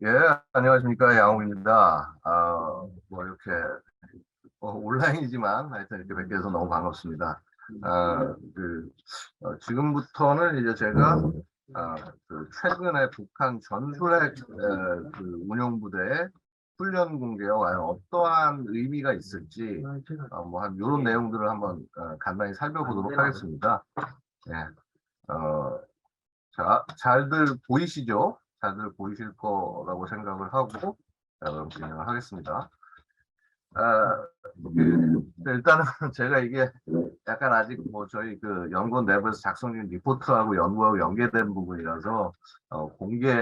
예, 안녕하십니까. 양호입니다. 뭐, 이렇게, 온라인이지만, 하여튼 이렇게 뵙게 돼서 너무 반갑습니다. 지금부터는 이제 제가, 최근에 북한 전술핵, 운용부대의 훈련 공개가 과연 어떠한 의미가 있을지, 한, 이런 내용들을 한번, 간단히 살펴보도록 하겠습니다. 예, 어, 자, 잘들 보이시죠? 잘들 보이실 거라고 생각을 하고, 그럼 진행을 하겠습니다. 일단은 제가 이게 약간 아직 뭐 저희 그 연구원 내부에서 작성 중인 리포트하고 연구하고 연계된 부분이라서 공개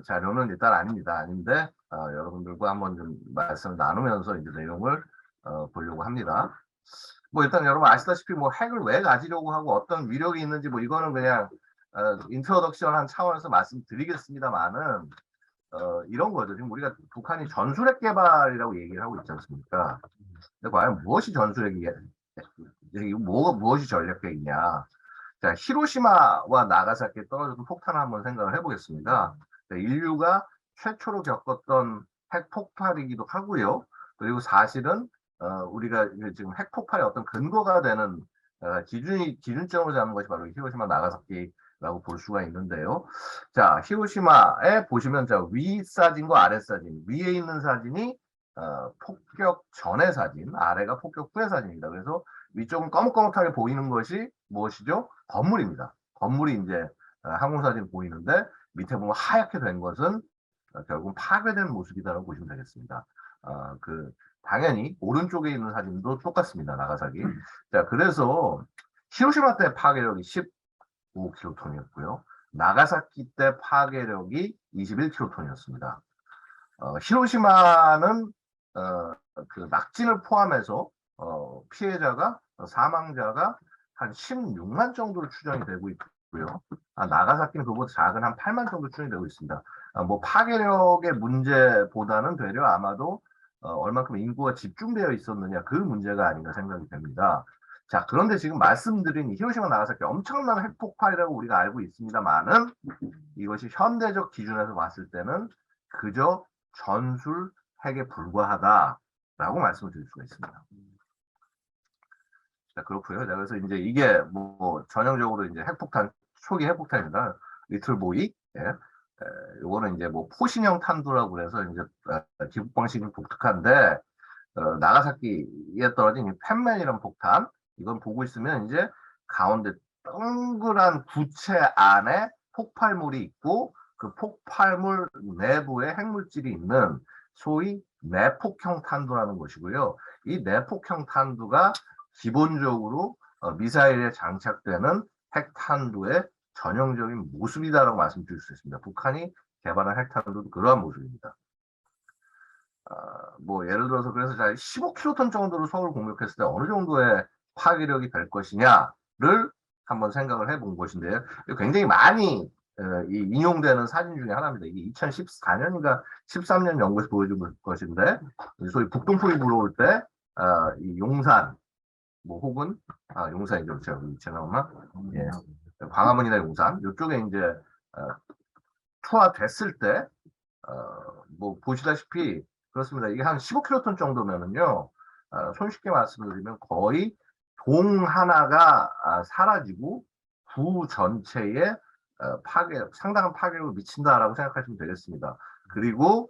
자료는 일단 아닙니다. 아닌데 여러분들과 한번 좀 말씀을 나누면서 이제 내용을 보려고 합니다. 뭐 일단 여러분 아시다시피 뭐 핵을 왜 가지려고 하고 어떤 위력이 있는지 뭐 이거는 그냥 인트로덕션 한 차원에서 말씀드리겠습니다만은 이런 거죠. 지금 우리가 북한이 전술핵 개발이라고 얘기를 하고 있지 않습니까? 근데 과연 무엇이 전술핵이냐? 무엇이 전략핵이냐? 자, 히로시마와 나가사키에 떨어졌던 폭탄을 한번 생각을 해보겠습니다. 인류가 최초로 겪었던 핵 폭발이기도 하고요. 그리고 사실은 우리가 지금 핵 폭발의 어떤 근거가 되는 기준점으로 잡는 것이 바로 히로시마 나가사키라고 볼 수가 있는데요. 자, 히로시마에 보시면 위 사진과 아래 사진, 위에 있는 사진이 폭격 전의 사진, 아래가 폭격 후의 사진입니다. 그래서 위쪽은 거뭇거뭇하게 보이는 것이 무엇이죠? 건물입니다. 건물이 이제 항공사진 보이는데 밑에 보면 하얗게 된 것은 결국 파괴된 모습이다라고 보시면 되겠습니다. 당연히 오른쪽에 있는 사진도 똑같습니다. 나가사키. 자, 그래서 히로시마 때 파괴력이 15킬로톤이었고요. 나가사키 때 파괴력이 21킬로톤이었습니다. 히로시마는 그 낙진을 포함해서 피해자가 사망자가 한 16만 정도로 추정이 되고 있고요. 나가사키는 그보다 작은 한 8만 정도 추정이 되고 있습니다. 뭐 파괴력의 문제보다는 되려 아마도 얼만큼 인구가 집중되어 있었느냐 그 문제가 아닌가 생각이 됩니다. 자, 그런데 지금 말씀드린 히로시마 나가사키 엄청난 핵폭발이라고 우리가 알고 있습니다만은 이것이 현대적 기준에서 봤을 때는 그저 전술 핵에 불과하다라고 말씀을 드릴 수가 있습니다. 자, 그렇고요. 자, 그래서 이제 이게 뭐 전형적으로 이제 핵폭탄, 초기 핵폭탄입니다. 리틀보이. 예. 요거는 이제 뭐 포신형 탄두라고 그래서 이제 기폭 방식이 독특한데 나가사키에 떨어진 이 펜맨이란 폭탄 이건 보고 있으면 이제 가운데 동그란 구체 안에 폭발물이 있고 그 폭발물 내부에 핵물질이 있는 소위 내폭형 탄두라는 것이고요. 이 내폭형 탄두가 기본적으로 미사일에 장착되는 핵탄두의 전형적인 모습이다라고 말씀드릴 수 있습니다. 북한이 개발한 핵탄두도 그러한 모습입니다. 뭐 예를 들어서 그래서 15킬로톤 정도로 서울 공격했을 때 어느 정도의 파괴력이 될 것이냐를 한번 생각을 해본 것인데요. 굉장히 많이 인용되는 사진 중에 하나입니다. 이게 2014년인가 13년 연구에서 보여준 것인데 소위 북동풍이 불어올 때 이 용산 뭐 혹은 용산이죠. 제가 엄마 예. 광화문이나 용산 이쪽에 이제 투하됐을 때 뭐 보시다시피 그렇습니다. 이게 한 15킬로톤 정도면은요, 손쉽게 말씀드리면 거의 동 하나가 사라지고 구 전체에 상당한 파괴력을 미친다라고 생각하시면 되겠습니다. 그리고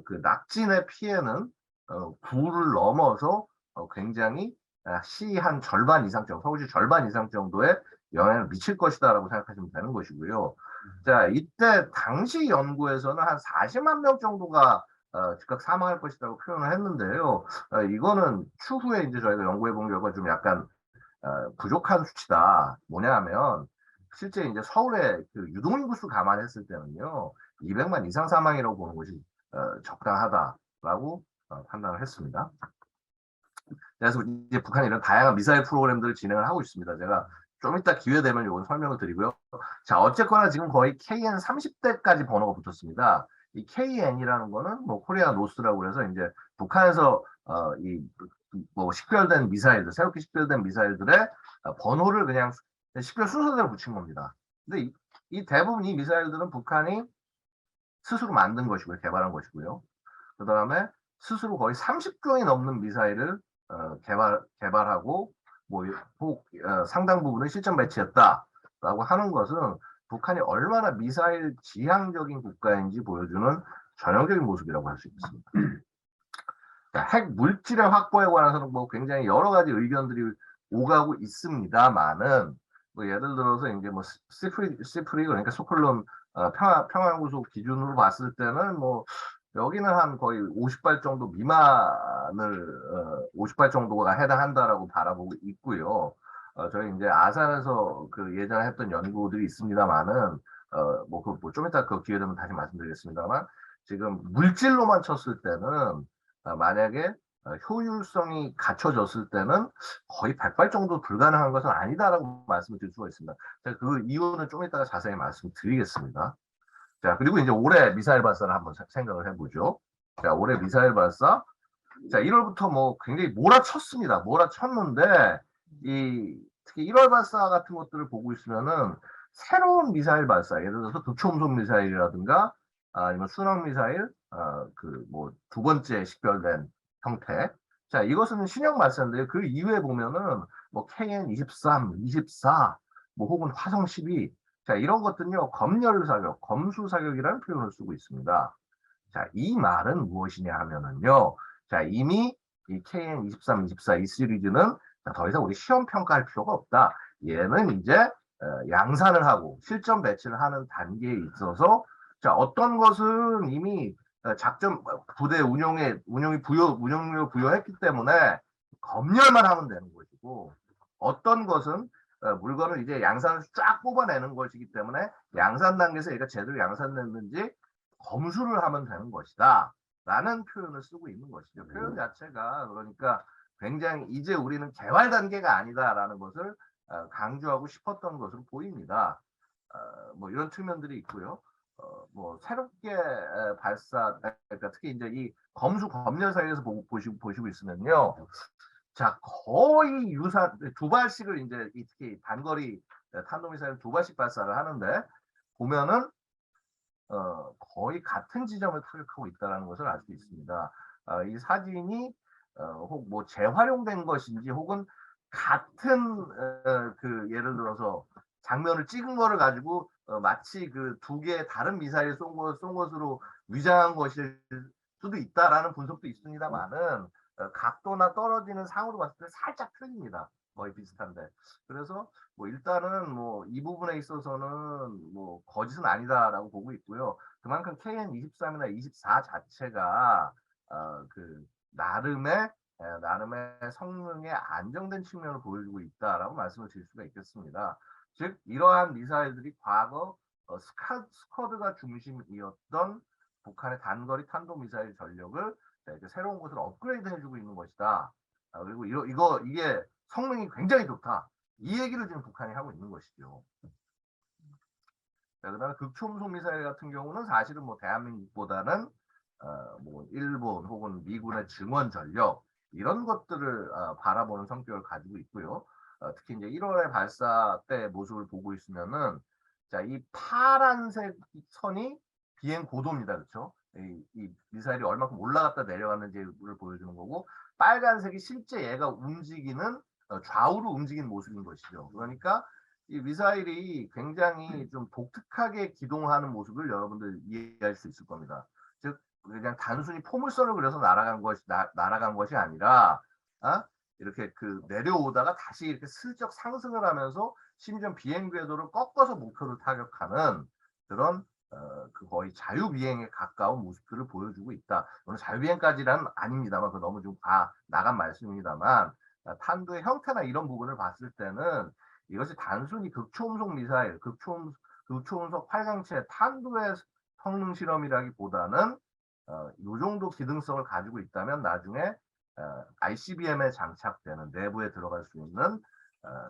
그 낙진의 피해는 구를 넘어서 굉장히 시 한 절반 이상 정도, 서울시 절반 이상 정도의 영향을 미칠 것이다라고 생각하시면 되는 것이고요. 자, 이때 당시 연구에서는 한 40만 명 정도가 즉각 사망할 것이라고 표현을 했는데요. 이거는 추후에 이제 저희가 연구해 본 결과 좀 약간 부족한 수치다. 뭐냐 하면 실제 이제 서울의 그 유동인구 수 감안했을 때는요, 200만 이상 사망이라고 보는 것이 적당하다라고 판단을 했습니다. 그래서 이제 북한이 이런 다양한 미사일 프로그램들을 진행을 하고 있습니다. 제가 좀 이따 기회 되면 이건 설명을 드리고요. 자, 어쨌거나 지금 거의 KN 30대까지 번호가 붙었습니다. 이 KN이라는 거는 뭐 코리아 노스라고 그래서 이제 북한에서 이뭐 식별된 미사일들, 새롭게 식별된 미사일들의 번호를 그냥 식별 순서대로 붙인 겁니다. 근데 이 대부분 이 미사일들은 북한이 스스로 만든 것이고요. 개발한 것이고요. 그 다음에 스스로 거의 30종이 넘는 미사일을 개발하고 뭐 상당 부분은 실전 배치했다라고 하는 것은 북한이 얼마나 미사일 지향적인 국가인지 보여주는 전형적인 모습이라고 할 수 있습니다. 핵 물질의 확보에 관해서는 뭐 굉장히 여러 가지 의견들이 오가고 있습니다만은 뭐 예를 들어서 이제 뭐 시프리 그러니까 스톡홀름 평화연구소 기준으로 봤을 때는 뭐 여기는 한 거의 50발 정도 미만을 50발 정도가 해당한다라고 바라보고 있고요. 저희 이제 아산에서 그 예전에 했던 연구들이 있습니다만은 뭐 좀 이따 그 기회 되면 다시 말씀드리겠습니다만 지금 물질로만 쳤을 때는 만약에 효율성이 갖춰졌을 때는 거의 100발 정도 불가능한 것은 아니다라고 말씀을 드릴 수가 있습니다. 그 이유는 좀 이따가 자세히 말씀드리겠습니다. 자, 그리고 이제 올해 미사일 발사를 한번 생각을 해보죠. 자, 올해 미사일 발사. 자, 1월부터 뭐 굉장히 몰아쳤습니다. 몰아쳤는데, 특히 1월 발사 같은 것들을 보고 있으면은 새로운 미사일 발사, 예를 들어서 극초음속 미사일이라든가 아니면 순항 미사일, 뭐 두 번째 식별된 형태. 자, 이것은 신형 발사인데요. 그 이후에 보면은 뭐 KN-23, 24, 뭐 혹은 화성 12, 자, 이런 것들은요, 검열 사격, 검수 사격이라는 표현을 쓰고 있습니다. 자, 이 말은 무엇이냐 하면은요, 자, 이미 이 KN-23, 24, 이 시리즈는 더 이상 우리 시험 평가할 필요가 없다. 얘는 이제 양산을 하고 실전 배치를 하는 단계에 있어서 자, 어떤 것은 이미 작전 부대 운영을 부여했기 때문에 검열만 하면 되는 것이고 어떤 것은 물건을 이제 양산을 쫙 뽑아내는 것이기 때문에 양산 단계에서 얘가 제대로 양산됐는지 검수를 하면 되는 것이다. 라는 표현을 쓰고 있는 것이죠. 표현 자체가 그러니까 굉장히 이제 우리는 개발 단계가 아니다라는 것을 강조하고 싶었던 것으로 보입니다. 뭐 이런 측면들이 있고요. 뭐 새롭게 발사, 그러니까 특히 이제 이 검열 사이에서 보시고 있으면요. 자, 거의 유사 두 발씩을 이제 특히 단거리 탄도미사일 두 발씩 발사를 하는데 보면은 거의 같은 지점을 타격하고 있다는 것을 알 수 있습니다. 이 사진이 혹 뭐 재활용된 것인지 혹은 같은 예를 들어서 장면을 찍은 거를 가지고 마치 그 두 개의 다른 미사일 쏜 것으로 위장한 것일 수도 있다라는 분석도 있습니다만은 각도나 떨어지는 상으로 봤을 때 살짝 틀립니다. 거의 비슷한데. 그래서 뭐 일단은 뭐 이 부분에 있어서는 뭐 거짓은 아니다라고 보고 있고요. 그만큼 KN-23이나 24 자체가 그 나름의 성능의 안정된 측면을 보여주고 있다라고 말씀을 드릴 수가 있겠습니다. 즉 이러한 미사일들이 과거 스쿼드가 중심이었던 북한의 단거리 탄도미사일 전력을 새로운 것으로 업그레이드 해주고 있는 것이다. 그리고 이게 성능이 굉장히 좋다. 이 얘기를 지금 북한이 하고 있는 것이죠. 자, 그다음에 극초음속 미사일 같은 경우는 사실은 뭐 대한민국보다는 뭐 일본 혹은 미군의 증원 전력 이런 것들을 바라보는 성격을 가지고 있고요. 특히 이제 1월에 발사 때 모습을 보고 있으면은 자, 이 파란색 선이 비행 고도입니다. 그렇죠? 이 미사일이 얼마큼 올라갔다 내려갔는지를 보여주는 거고 빨간색이 실제 얘가 움직이는 좌우로 움직이는 모습인 것이죠. 그러니까 이 미사일이 굉장히 좀 독특하게 기동하는 모습을 여러분들 이해할 수 있을 겁니다. 즉 그냥 단순히 포물선을 그려서 날아간 것이 아니라 이렇게 그 내려오다가 다시 이렇게 슬쩍 상승을 하면서 심지어 비행 궤도를 꺾어서 목표를 타격하는 그런 그 거의 자유비행에 가까운 모습들을 보여주고 있다. 오늘 자유비행까지는 아닙니다만 그 너무 좀 나간 말씀입니다만 탄두의 형태나 이런 부분을 봤을 때는 이것이 단순히 극초음속 미사일, 극초음속 활강체 탄두의 성능 실험이라기보다는 이 정도 기능성을 가지고 있다면 나중에 ICBM에 장착되는 내부에 들어갈 수 있는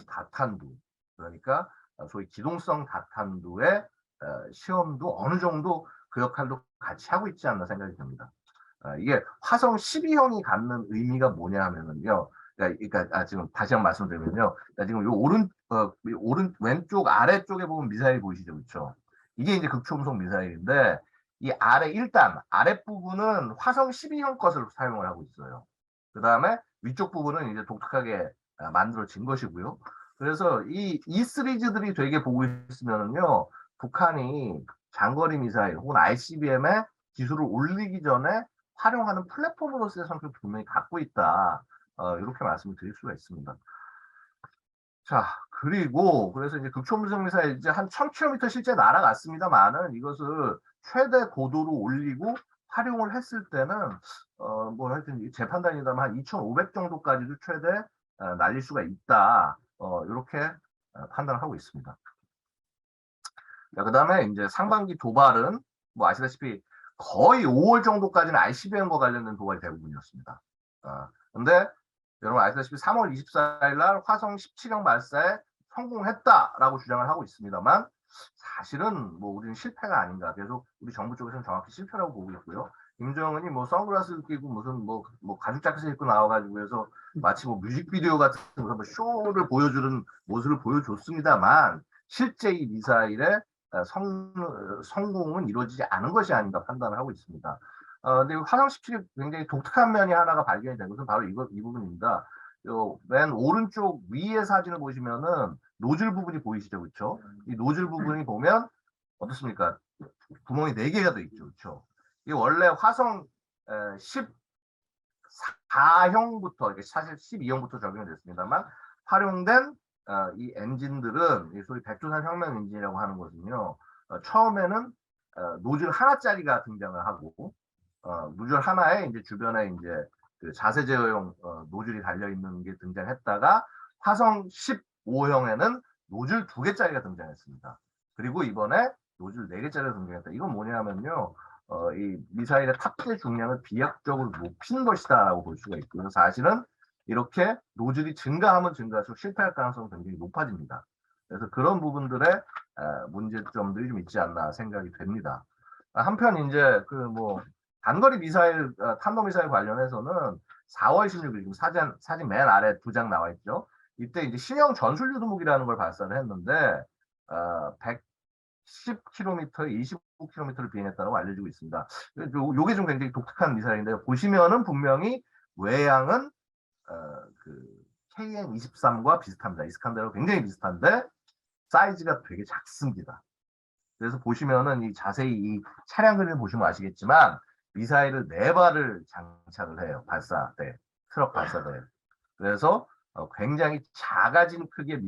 다탄두, 그러니까 소위 기동성 다탄두의 시험도 어느 정도 그 역할도 같이 하고 있지 않나 생각이 듭니다. 이게 화성 12형이 갖는 의미가 뭐냐 하면은요. 그러니까 지금 다시 한번 말씀드리면요. 지금 요 오른 왼쪽 아래쪽에 보면 미사일 보이시죠, 그렇죠? 이게 이제 극초음속 미사일인데 이 아래 1단 아랫부분은 화성 12형 것을 사용을 하고 있어요. 그 다음에 위쪽 부분은 이제 독특하게 만들어진 것이고요. 그래서 이 시리즈들이 되게 보고 있으면은요, 북한이 장거리 미사일 혹은 ICBM의 기술을 올리기 전에 활용하는 플랫폼으로서의 성격을 분명히 갖고 있다. 이렇게 말씀을 드릴 수가 있습니다. 자, 그리고 그래서 이제 극초음속 미사일 이제 한 1000km 실제 날아갔습니다만은 이것을 최대 고도로 올리고 활용을 했을 때는 뭐 하여튼 제 판단이다만 한 2500 정도까지도 최대 날릴 수가 있다. 이렇게 판단을 하고 있습니다. 자, 그다음에 이제 상반기 도발은 뭐 아시다시피 거의 5월 정도까지는 ICBM과 관련된 도발이 대부분이었습니다. 근데 여러분 아시다시피 3월 24일 날 화성 17형 발사에 성공했다라고 주장을 하고 있습니다만 사실은 뭐 우리는 실패가 아닌가. 계속 우리 정부 쪽에서는 정확히 실패라고 보고 있고요. 김정은이 뭐 선글라스를 끼고 무슨 뭐 가죽 자켓을 입고 나와가지고 해서 마치 뭐 뮤직비디오 같은 뭐 쇼를 보여주는 모습을 보여줬습니다만 실제 이 미사일의 성공은 이루어지지 않은 것이 아닌가 판단을 하고 있습니다. 근데 화성 17이 굉장히 독특한 면이 하나가 발견이 된 것은 바로 이 부분입니다. 맨 오른쪽 위의 사진을 보시면은 노즐 부분이 보이시죠, 그렇죠? 이 노즐 부분이 보면 어떻습니까? 구멍이 4개가 돼 있죠, 그렇죠? 이 원래 화성 14형부터 사실 12형부터 적용이 됐습니다만 활용된 이 엔진들은 소위 백두산 혁명 엔진이라고 하는 것은요. 처음에는 노즐 하나짜리가 등장을 하고 노즐 하나에 이제 주변에 이제 그 자세 제어용 노즐이 달려 있는 게 등장했다가 화성 15형에는 노즐 2개짜리가 등장했습니다. 그리고 이번에 노즐 4개짜리가 등장했다. 이건 뭐냐면요. 이 미사일의 탑재 중량을 비약적으로 높인 것이다라고 볼 수가 있고요. 사실은 이렇게 노즐이 증가하면 증가할수록 실패할 가능성이 굉장히 높아집니다. 그래서 그런 부분들의 문제점들이 좀 있지 않나 생각이 됩니다. 한편 이제 그 뭐 단거리 미사일, 탄도미사일 관련해서는 4월 16일 지금 사진 맨 아래 2장 나와 있죠. 이때 이제 신형 전술유도무기라는 걸 발사를 했는데 110km에 25km를 비행했다고 알려지고 있습니다. 요게 좀 굉장히 독특한 미사일인데 보시면은 분명히 외양은 그 KN-23과 비슷합니다. 이스칸데르와 굉장히 비슷한데 사이즈가 되게 작습니다. 그래서 보시면은 이 자세히 이 차량 그림을 보시면 아시겠지만 미사일을 4발을 장착을 해요. 발사대, 트럭 발사대. 그래서 굉장히 작아진 크기의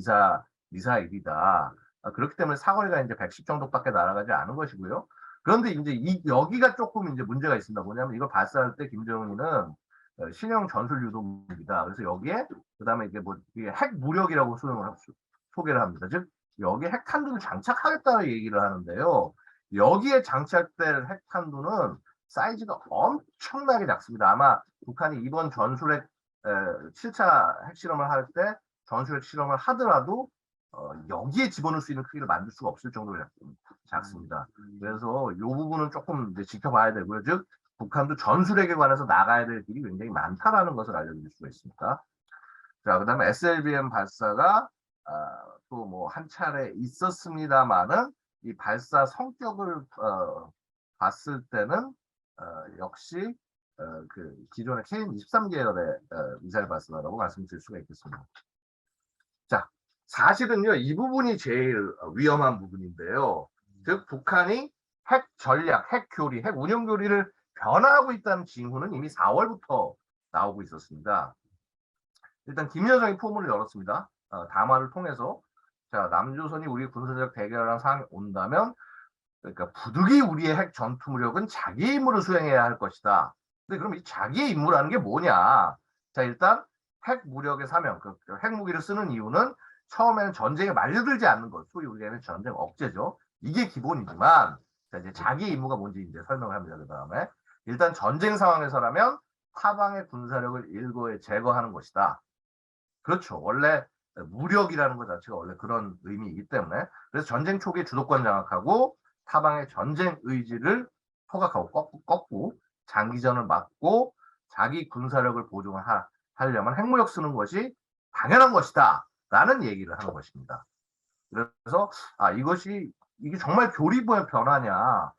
미사일이다. 그렇기 때문에 사거리가 이제 110 정도밖에 날아가지 않은 것이고요. 그런데 이제 여기가 조금 이제 문제가 있습니다. 뭐냐면 이걸 발사할 때 김정은이는 신형 전술 유도무기다. 그래서 여기에 그다음에 이게 뭐 핵 무력이라고 소개를 합니다. 즉 여기에 핵탄두를 장착하겠다는 얘기를 하는데요. 여기에 장착될 핵탄두는 사이즈가 엄청나게 작습니다. 아마 북한이 이번 전술핵 7차 핵실험을 할 때 전술핵 실험을 하더라도 여기에 집어넣을 수 있는 크기를 만들 수가 없을 정도로 작습니다. 그래서 이 부분은 조금 이제 지켜봐야 되고요. 즉 북한도 전술핵에 관해서 나가야 될 길이 굉장히 많다라는 것을 알려드릴 수가 있습니다. 자, 그다음에 SLBM 발사가 또 뭐 한 차례 있었습니다만은 이 발사 성격을 봤을 때는 역시 그 기존의 KN-23 계열의 미사일 발사라고 말씀드릴 수가 있겠습니다. 자, 사실은요 이 부분이 제일 위험한 부분인데요. 즉 북한이 핵 전략, 핵 교리, 핵 운영 교리를 변화하고 있다는 징후는 이미 4월부터 나오고 있었습니다. 일단 김여정이 포문을 열었습니다. 담화를 통해서 자 남조선이 우리 군사적 대결하는 상황이 온다면 그러니까 부득이 우리의 핵 전투 무력은 자기의 임무를 수행해야 할 것이다. 근데 그럼 이 자기의 임무라는 게 뭐냐? 자 일단 핵 무력의 사명, 핵무기를 쓰는 이유는 처음에는 전쟁에 말려들지 않는 것, 소위 우리가 전쟁 억제죠. 이게 기본이지만 자, 이제 자기의 임무가 뭔지 이제 설명을 합니다. 그 다음에 일단 전쟁 상황에서라면 타방의 군사력을 일거에 제거하는 것이다. 그렇죠. 원래 무력이라는 것 자체가 원래 그런 의미이기 때문에 그래서 전쟁 초기에 주도권 장악하고 타방의 전쟁 의지를 포각하고 꺾고 장기전을 막고 자기 군사력을 보존하려면 핵무력 쓰는 것이 당연한 것이다 라는 얘기를 하는 것입니다. 그래서 이것이 이게 정말 교리부의 변화냐.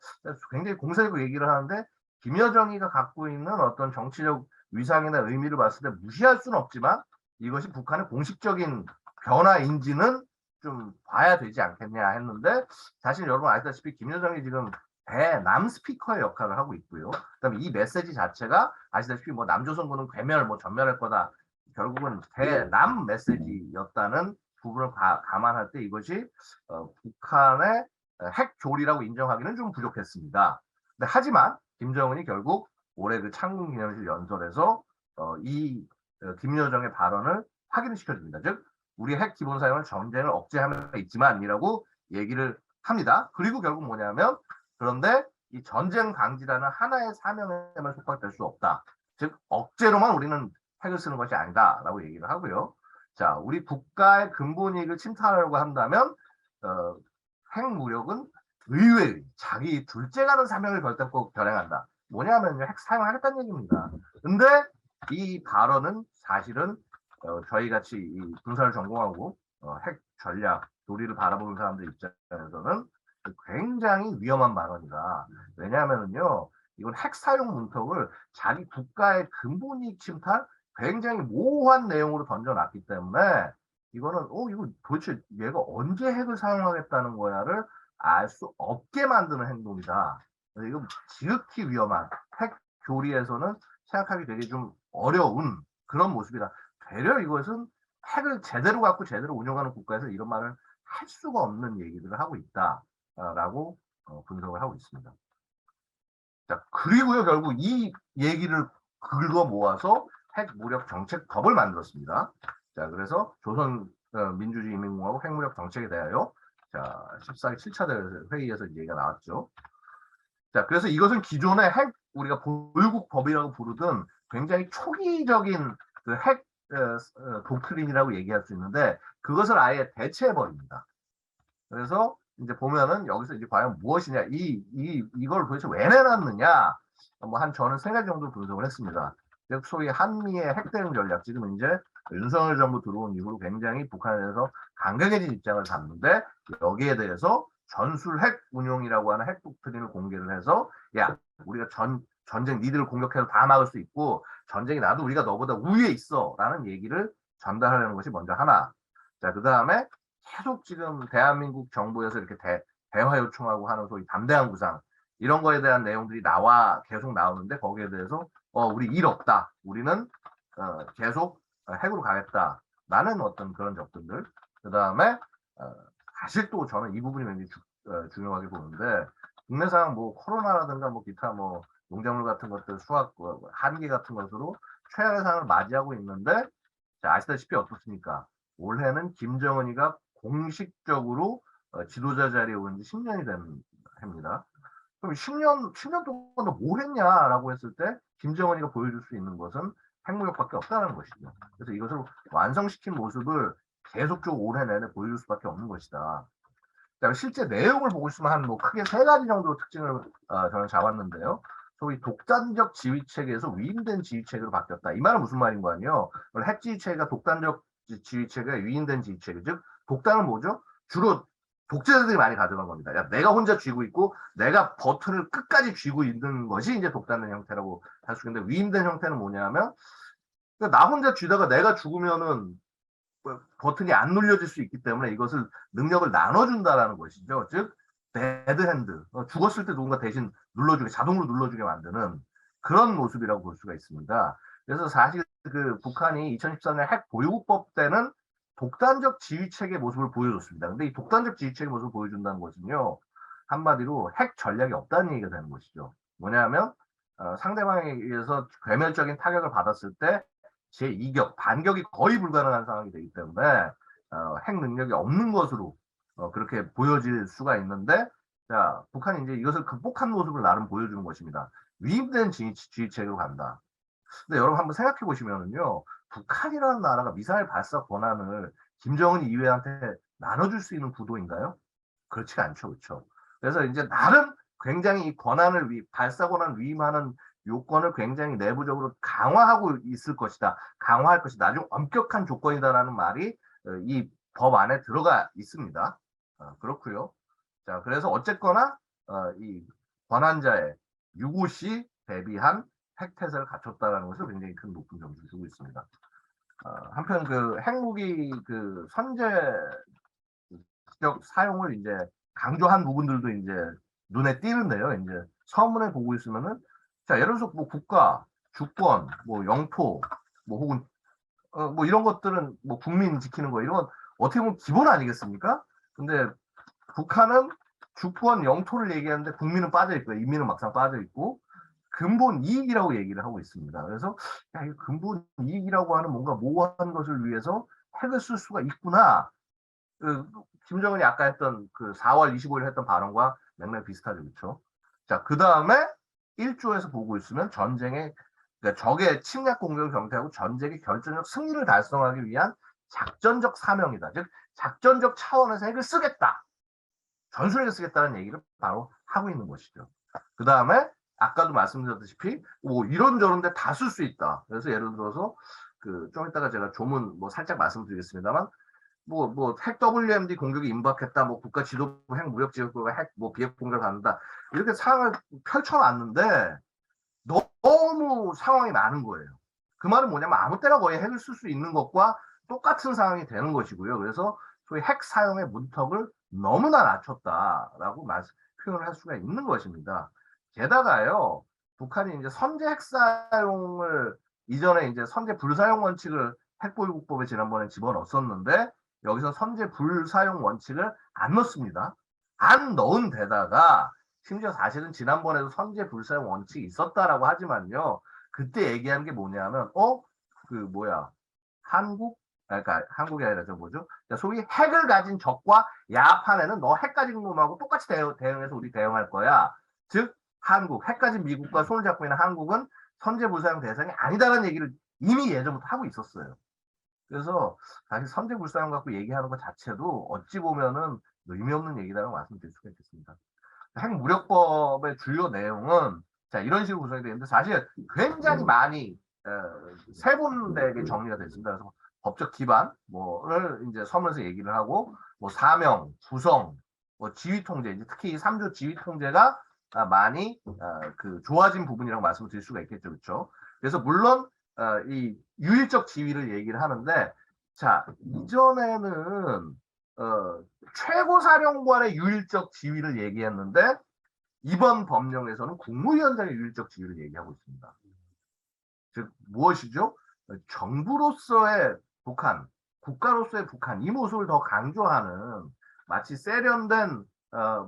굉장히 공세고 얘기를 하는데 김여정이가 갖고 있는 어떤 정치적 위상이나 의미를 봤을 때 무시할 수는 없지만 이것이 북한의 공식적인 변화인지는 좀 봐야 되지 않겠냐 했는데 사실 여러분 아시다시피 김여정이 지금 대남 스피커의 역할을 하고 있고요. 그다음에 이 메시지 자체가 아시다시피 뭐 남조선군은 괴멸 뭐 전멸할 거다. 결국은 대남 메시지였다는 부분을 감안할 때 이것이 북한의 핵 조리라고 인정하기는 좀 부족했습니다. 근데 하지만 김정은이 결국 올해 그 창군 기념일 연설에서 이 김여정의 발언을 확인을 시켜줍니다. 즉 우리 핵 기본 사용은 전쟁을 억제하면 있지만이라고 얘기를 합니다. 그리고 결국 뭐냐면 그런데 이 전쟁 방지라는 하나의 사명에만 속박될 수 없다. 즉 억제로만 우리는 핵을 쓰는 것이 아니다라고 얘기를 하고요. 자, 우리 국가의 근본 이익을 침탈하려고 한다면 핵무력은 의외의 자기 둘째가는 사명을 결단코 결행한다. 뭐냐면요, 핵 사용하겠다는 얘기입니다. 근데 이 발언은 사실은 저희 같이 이 군사를 전공하고 핵 전략 조리를 바라보는 사람들 입장에서는 굉장히 위험한 발언이다. 왜냐하면요, 이건 핵 사용 문턱을 자기 국가의 근본 이익 침탈 굉장히 모호한 내용으로 던져놨기 때문에 이거는 이거 도대체 얘가 언제 핵을 사용하겠다는 거야를 알 수 없게 만드는 행동이다. 이거 지극히 위험한 핵 교리에서는 생각하기 되게 좀 어려운 그런 모습이다. 되려 이것은 핵을 제대로 갖고 제대로 운영하는 국가에서 이런 말을 할 수가 없는 얘기들을 하고 있다라고 분석을 하고 있습니다. 자, 그리고요, 결국 이 얘기를 긁어 모아서 핵무력 정책법을 만들었습니다. 자, 그래서 조선 민주주의인민공화국 핵무력 정책에 대하여 자, 14기 7차 회의에서 얘기가 나왔죠. 자, 그래서 이것은 기존의 핵 우리가 보유국법이라고 부르던 굉장히 초기적인 그 핵 독트린이라고 얘기할 수 있는데 그것을 아예 대체해 버립니다. 그래서 이제 보면은 여기서 이제 과연 무엇이냐 이걸 도대체 왜 내놨느냐 뭐 저는 3가지 정도 분석을 했습니다. 즉 소위 한미의 핵 대응 전략 지금 이제 윤석열 정부 들어온 이후로 굉장히 북한에 대해서 강경해진 입장을 잡는데 여기에 대해서 전술 핵 운용이라고 하는 핵 독트린을 공개를 해서 야 우리가 전쟁 니들을 공격해서 다 막을 수 있고 전쟁이 나도 우리가 너보다 우위에 있어 라는 얘기를 전달하려는 것이 먼저 하나. 자, 그 다음에 계속 지금 대한민국 정부에서 이렇게 대화 요청하고 하는 소위 담대한 구상 이런 거에 대한 내용들이 계속 나오는데 거기에 대해서 우리 일 없다. 우리는 계속 핵으로 가겠다. 라는 어떤 그런 접근들. 그 다음에 사실 또 저는 이 부분이 굉장히 중요하게 보는데 국내상 뭐 코로나라든가 뭐 기타 뭐 농작물 같은 것들 수확 한계 같은 것으로 최악의 상황을 맞이하고 있는데 자, 아시다시피 어떻습니까? 올해는 김정은이가 공식적으로 지도자 자리에 오른 지 10년이 된 해입니다. 그럼 10년 동안 너 뭐 했냐라고 했을 때 김정은이가 보여줄 수 있는 것은 핵무력밖에 없다는 것이죠. 그래서 이것을 완성시킨 모습을 계속적으로 올해 내내 보여줄 수밖에 없는 것이다. 실제 내용을 보고 있으면 한 뭐 크게 3가지 정도 특징을 저는 잡았는데요. 소위 독단적 지휘체계에서 위임된 지휘체계로 바뀌었다. 이 말은 무슨 말인 거 아니에요? 핵 지휘체계가 독단적 지휘체계가 위임된 지휘체계. 즉 독단은 뭐죠? 주로 독재자들이 많이 가져간 겁니다. 야, 내가 혼자 쥐고 있고 내가 버튼을 끝까지 쥐고 있는 것이 이제 독단된 형태라고 할 수 있는데 위임된 형태는 뭐냐면 나 혼자 쥐다가 내가 죽으면은 버튼이 안 눌려질 수 있기 때문에 이것을 능력을 나눠준다라는 것이죠. 즉 데드핸드 죽었을 때 누군가 대신 눌러주게 자동으로 눌러주게 만드는 그런 모습이라고 볼 수가 있습니다. 그래서 사실 그 북한이 2014년 핵 보유국법 때는 독단적 지휘체계 모습을 보여줬습니다. 근데 이 독단적 지휘체계 모습을 보여준다는 것은요 한마디로 핵 전략이 없다는 얘기가 되는 것이죠. 뭐냐면 상대방에 의해서 괴멸적인 타격을 받았을 때 제2격, 반격이 거의 불가능한 상황이 되기 때문에 핵 능력이 없는 것으로 그렇게 보여질 수가 있는데 자, 북한이 이제 이것을 극복한 모습을 나름 보여주는 것입니다. 위임된 지휘체계로 간다. 근데 여러분 한번 생각해 보시면은요, 북한이라는 나라가 미사일 발사 권한을 김정은 이외한테 나눠줄 수 있는 구도인가요? 그렇지가 않죠, 그렇죠. 그래서 이제 나름 굉장히 이 권한을 발사 권한 위임하는 요건을 굉장히 내부적으로 강화하고 있을 것이다. 강화할 것이다. 아주 엄격한 조건이다라는 말이 이 법 안에 들어가 있습니다. 그렇고요. 자, 그래서 어쨌거나 이 권한자의 유고시 대비한 핵태세를 갖췄다는 것을 굉장히 큰 높은 점수를 주고 있습니다. 한편 그 핵무기 그 선제적 사용을 이제 강조한 부분들도 이제 눈에 띄는데요. 이제 서문에 보고 있으면은 자, 예를 들어서 뭐 국가, 주권, 뭐 영토, 뭐 혹은 뭐 이런 것들은 뭐 국민 지키는 거 이런 건 어떻게 보면 기본 아니겠습니까? 근데 북한은 주권 영토를 얘기하는데 국민은 빠져 있고 인민은 막상 빠져 있고 근본 이익이라고 얘기를 하고 있습니다. 그래서 야, 이 근본 이익이라고 하는 뭔가 모호한 것을 위해서 핵을 쓸 수가 있구나. 그 김정은이 아까 했던 그 4월 25일 했던 발언과 맥락 비슷하죠, 그렇죠? 자, 그 다음에 1조에서 보고 있으면 전쟁의 그러니까 적의 침략 공격을 경태하고 전쟁의 결정적 승리를 달성하기 위한 작전적 사명이다. 즉 작전적 차원에서 핵을 쓰겠다. 전술핵을 쓰겠다는 얘기를 바로 하고 있는 것이죠. 그 다음에 아까도 말씀드렸다시피 뭐 이런저런데 다 쓸 수 있다. 그래서 예를 들어서 그 좀 이따가 제가 조문 뭐 살짝 말씀드리겠습니다만 핵 WMD 공격이 임박했다, 뭐 국가 지도부 핵 무력 지역구가 핵 뭐 비핵 공격을 받는다 이렇게 상황을 펼쳐놨는데 너무 상황이 많은 거예요. 그 말은 뭐냐면 아무 때나 거의 핵을 쓸 수 있는 것과 똑같은 상황이 되는 것이고요. 그래서 소위 핵 사용의 문턱을 너무나 낮췄다라고 표현을 할 수가 있는 것입니다. 게다가요, 북한이 이제 선제 핵 사용을 이전에 이제 선제 불사용 원칙을 핵보유국법에 지난번에 집어넣었었는데 여기서 선제 불사용 원칙을 안 넣습니다. 안 넣은 데다가 심지어 사실은 지난번에도 선제 불사용 원칙이 있었다라고 하지만요. 그때 얘기한 게 뭐냐면 그 뭐야 한국 그러니까 한국이 아니라 저 뭐죠? 소위 핵을 가진 적과 야판에는 너 핵 가진 놈하고 똑같이 대응해서 우리 대응할 거야. 즉 한국 핵 가진 미국과 손을 잡고 있는 한국은 선제 불사용 대상이 아니다라는 얘기를 이미 예전부터 하고 있었어요. 그래서 사실 선제 불사용 갖고 얘기하는 것 자체도 어찌 보면은 의미 없는 얘기라고 말씀드릴 수가 있겠습니다. 핵무력법의 주요 내용은 자 이런 식으로 구성이 되는데 사실 굉장히 많이 세분되게 정리가 됐습니다. 그래서 법적 기반 뭐를 이제 서면에서 얘기를 하고 뭐 사명, 구성, 뭐 지휘 통제 이제 특히 이 3조 지휘 통제가 많이 그 좋아진 부분이라고 말씀을 드릴 수가 있겠죠, 그렇죠? 그래서 물론 이 유일적 지위를 얘기를 하는데 자 이전에는 최고사령관의 유일적 지위를 얘기했는데 이번 법령에서는 국무위원장의 유일적 지위를 얘기하고 있습니다. 즉 무엇이죠? 정부로서의 북한, 국가로서의 북한 이 모습을 더 강조하는 마치 세련된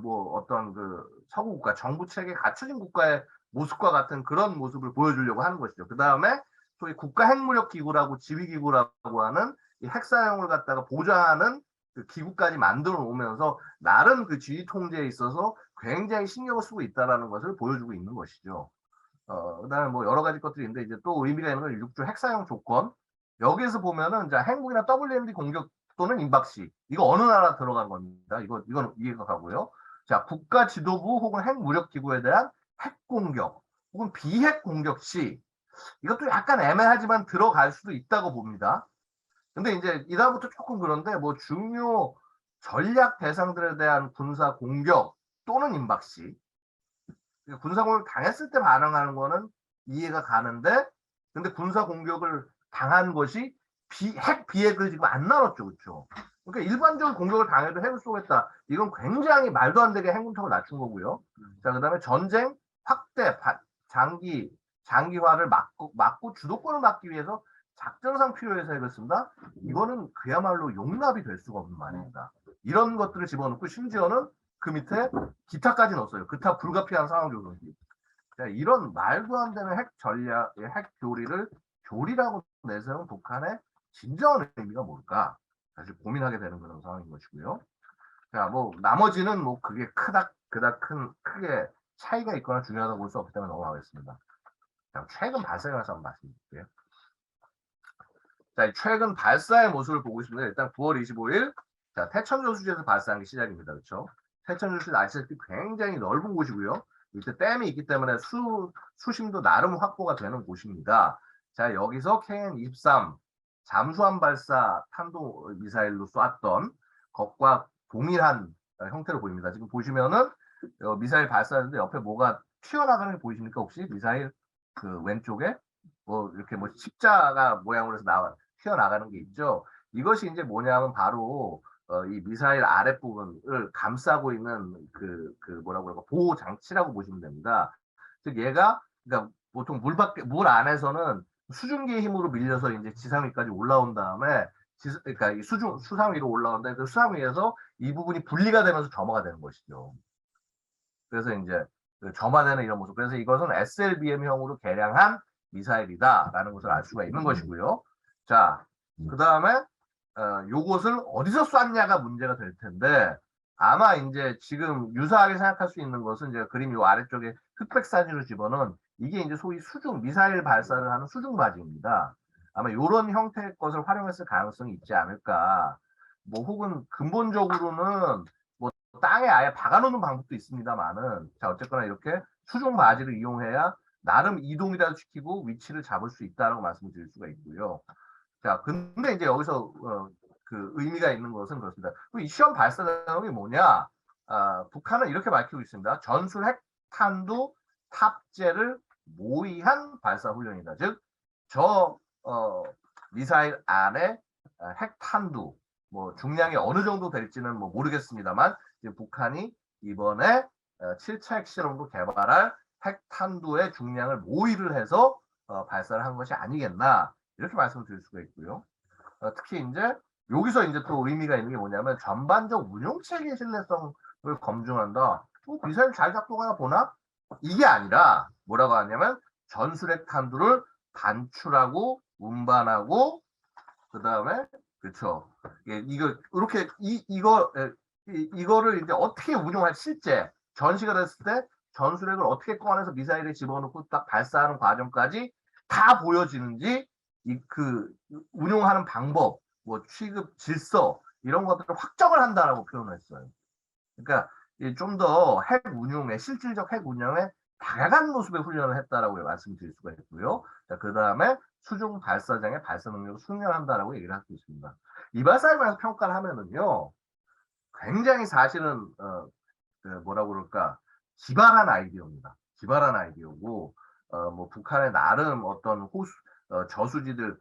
뭐 어떤 그 서구 국가, 정부 체계 갖춰진 국가의 모습과 같은 그런 모습을 보여주려고 하는 것이죠. 그 다음에 소위 국가핵무력기구라고 지휘기구라고 하는 이 핵사용을 갖다가 보좌하는 그 기구까지 만들어 놓으면서 나름 그 지휘 통제에 있어서 굉장히 신경을 쓰고 있다는 것을 보여주고 있는 것이죠. 그다음에 뭐 여러 가지 것들이 있는데 이제 또 의미가 있는 건 6조 핵사용 조건. 여기에서 보면은 자 핵무기나 WMD 공격 또는 임박 시 이거 어느 나라 들어간 겁니다. 이건 이해가 가고요. 자 국가 지도부 혹은 핵무력 기구에 대한 핵 공격 혹은 비핵 공격 시 이것도 약간 애매하지만 들어갈 수도 있다고 봅니다. 근데 이제 이다음부터 조금 그런데 뭐 중요 전략 대상들에 대한 군사 공격 또는 임박 시 군사 공격을 당했을 때 반응하는 거는 이해가 가는데 근데 군사 공격을 당한 것이 핵 비핵을 지금 안 나눴죠, 그렇죠? 그러니까 일반적으로 공격을 당해도 핵을 쏘겠다. 이건 굉장히 말도 안 되게 핵 문턱을 낮춘 거고요. 자, 그다음에 전쟁 확대 장기화를 막고 주도권을 막기 위해서 작전상 필요해서 핵을 쓴다. 이거는 그야말로 용납이 될 수가 없는 말입니다. 이런 것들을 집어넣고 심지어는 그 밑에 기타까지 넣었어요. 기타 불가피한 상황 조성기. 이런 말도 안 되는 핵 전략, 핵 교리를 교리라고 내세운 북한의 진정한 의미가 뭘까? 사실 고민하게 되는 그런 상황인 것이고요. 자, 뭐 나머지는 뭐 그게 그닥 크게 차이가 있거나 중요하다고 볼 수 없기 때문에 넘어가겠습니다. 자, 최근 발사에 관해서 한번 말씀드릴게요. 자, 최근 발사의 모습을 보고 있습니다. 일단 9월 25일, 자, 태천저수지에서 발사한 게 시작입니다. 그렇죠? 태천저수지 아시다시피 굉장히 넓은 곳이고요. 밑에 댐이 있기 때문에 수심도 나름 확보가 되는 곳입니다. 자, 여기서 KN-23 잠수함 발사 탄도 미사일로 쐈던 것과 동일한 형태로 보입니다. 지금 보시면은 미사일 발사하는데 옆에 뭐가 튀어나가는 게 보이십니까? 혹시 미사일 그 왼쪽에 뭐 이렇게 뭐 십자가 모양으로 해서 튀어나가는 게 있죠. 이것이 이제 뭐냐면 바로 이 미사일 아랫부분을 감싸고 있는 그 뭐라고 그럴까 보호 장치라고 보시면 됩니다. 즉 얘가 그러니까 보통 물 안에서는 수증기의 힘으로 밀려서 이제 지상 위까지 올라온 다음에 그러니까 이 수상 위로 올라온다. 그 수상 위에서 이 부분이 분리가 되면서 점화가 되는 것이죠. 그래서 이제 그 점화되는 이런 모습. 그래서 이것은 SLBM형으로 개량한 미사일이다라는 것을 알 수가 있는 것이고요. 자, 그 다음에 요것을 어디서 쐈냐가 문제가 될 텐데 아마 이제 지금 유사하게 생각할 수 있는 것은 이제 그림 요 아래쪽에 흑백 사진을 집어넣은 이게 이제 소위 미사일 발사를 하는 수중바지입니다. 아마 이런 형태의 것을 활용했을 가능성이 있지 않을까. 뭐 혹은 근본적으로는 뭐 땅에 아예 박아놓는 방법도 있습니다만은 자 어쨌거나 이렇게 수중바지를 이용해야 나름 이동이라도 시키고 위치를 잡을 수 있다라고 말씀드릴 수가 있고요. 자, 근데 이제 여기서 그 의미가 있는 것은 그렇습니다. 이 시험 발사 내용이 뭐냐? 북한은 이렇게 밝히고 있습니다. 전술 핵탄두 탑재를 모의한 발사 훈련이다. 즉, 미사일 안에 핵탄두 뭐 중량이 어느 정도 될지는 뭐 모르겠습니다만 북한이 이번에 7차 핵실험으로 개발할 핵탄두의 중량을 모의를 해서 발사를 한 것이 아니겠나 이렇게 말씀을 드릴 수가 있고요. 특히 이제 여기서 이제 또 의미가 있는 게 뭐냐면 전반적 운용 체계 신뢰성을 검증한다. 미사일 잘 작동하나 보나? 이게 아니라 뭐라고 하냐면 전술핵 탄두를 반출하고 운반하고 그 다음에 그렇죠. 이거 이렇게 이거를 이제 어떻게 운용할 실제 전시가 됐을 때 전술핵을 어떻게 꺼내서 미사일에 집어넣고 딱 발사하는 과정까지 다 보여지는지 그 운용하는 방법, 뭐 취급 질서 이런 것들을 확정을 한다라고 표현을 했어요. 그러니까 좀 더 핵 운용에 실질적 핵 운영에 다양한 모습의 훈련을 했다라고 말씀드릴 수가 있고요. 그 다음에 수중 발사장의 발사 능력을 숙련한다라고 얘기를 할 수 있습니다. 이 발사에 관해서 평가를 하면은요, 굉장히 사실은 뭐라고 그럴까 기발한 아이디어입니다. 기발한 아이디어고 뭐 북한의 나름 어떤 저수지들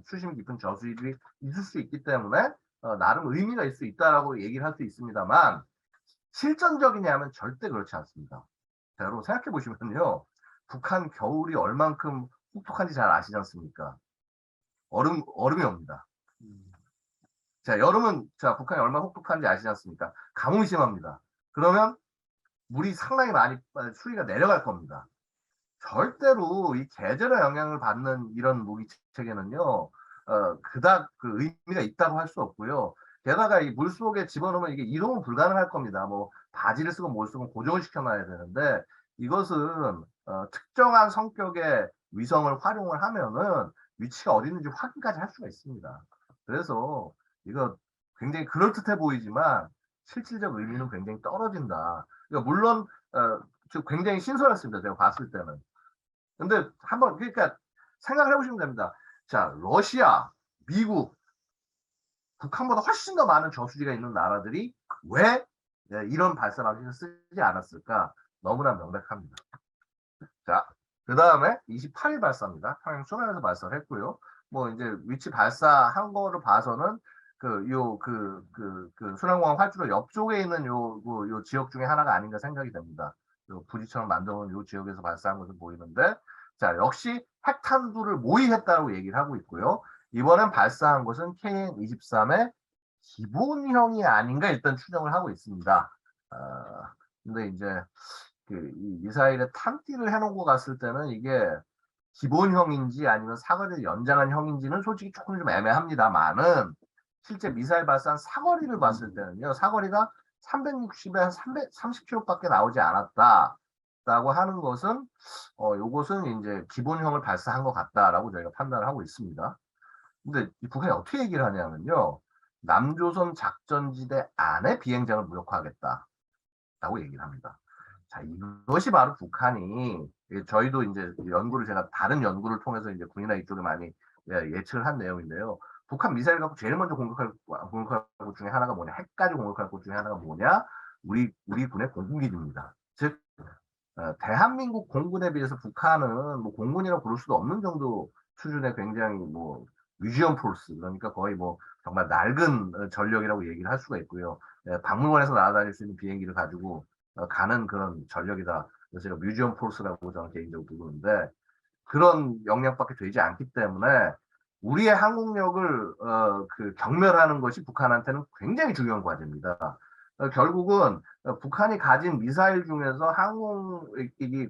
수심 깊은 저수지들이 있을 수 있기 때문에 나름 의미가 있을 수 있다라고 얘기를 할 수 있습니다만 실전적이냐면 절대 그렇지 않습니다. 자, 여러분 생각해 보시면요. 북한 겨울이 얼만큼 혹독한지 잘 아시지 않습니까? 얼음이 옵니다. 자, 여름은 자, 북한이 얼마나 혹독한지 아시지 않습니까? 가뭄이 심합니다. 그러면 물이 상당히 많이 수위가 내려갈 겁니다. 절대로 이 계절의 영향을 받는 이런 무기 체계는요, 그닥 그 의미가 있다고 할 수 없고요. 게다가 이 물속에 집어넣으면 이게 이동은 불가능할 겁니다. 뭐 바지를 쓰고 뭘 쓰고 고정을 시켜놔야 되는데 이것은 특정한 성격의 위성을 활용을 하면은 위치가 어디 있는지 확인까지 할 수가 있습니다. 그래서 이거 굉장히 그럴듯해 보이지만 실질적 의미는 굉장히 떨어진다. 그러니까 물론 굉장히 신선했습니다. 제가 봤을 때는. 근데 한번 그러니까 생각을 해보시면 됩니다. 자, 러시아, 미국, 북한보다 훨씬 더 많은 저수지가 있는 나라들이 왜 이런 발사 방식을 쓰지 않았을까? 너무나 명백합니다. 자, 그 다음에 28일 발사입니다. 평양 소련에서 발사를 했고요. 뭐 이제 위치 발사한 거를 봐서는 순환공항 활주로 옆쪽에 있는 요 지역 중에 하나가 아닌가 생각이 됩니다. 부지처럼 만들어놓은 요 지역에서 발사한 것을 보이는데, 자, 역시 핵탄두를 모의했다고 얘기를 하고 있고요. 이번엔 발사한 것은 KN-23의 기본형이 아닌가 일단 추정을 하고 있습니다. 근데 이제 이 미사일에 탄띠를 해놓고 갔을 때는 이게 기본형인지 아니면 사거리를 연장한 형인지는 솔직히 조금 좀 애매합니다만은 실제 미사일 발사한 사거리를 봤을 때는요, 사거리가 360에 한 330km밖에 나오지 않았다라고 하는 것은 요것은 이제 기본형을 발사한 것 같다라고 저희가 판단을 하고 있습니다. 근데 이 북한이 어떻게 얘기를 하냐면요, 남조선 작전지대 안에 비행장을 무력화하겠다라고 얘기를 합니다. 자, 이것이 바로 북한이 저희도 이제 연구를 제가 다른 연구를 통해서 이제 군이나 이쪽에 많이 예측을 한 내용인데요. 북한 미사일 갖고 제일 먼저 공격할 것 중에 하나가 뭐냐? 핵까지 공격할 것 중에 하나가 뭐냐? 우리 군의 공군기지입니다. 즉 대한민국 공군에 비해서 북한은 뭐 공군이라고 부를 수도 없는 정도 수준의 굉장히 뭐 뮤지엄 포스, 그러니까 거의 뭐 정말 낡은 전력이라고 얘기를 할 수가 있고요. 박물관에서 날아다닐 수 있는 비행기를 가지고 가는 그런 전력이다. 그래서 제가 뮤지엄 포스라고 저는 개인적으로 부르는데, 그런 역량밖에 되지 않기 때문에 우리의 항공력을 경멸하는 것이 북한한테는 굉장히 중요한 과제입니다. 결국은 북한이 가진 미사일 중에서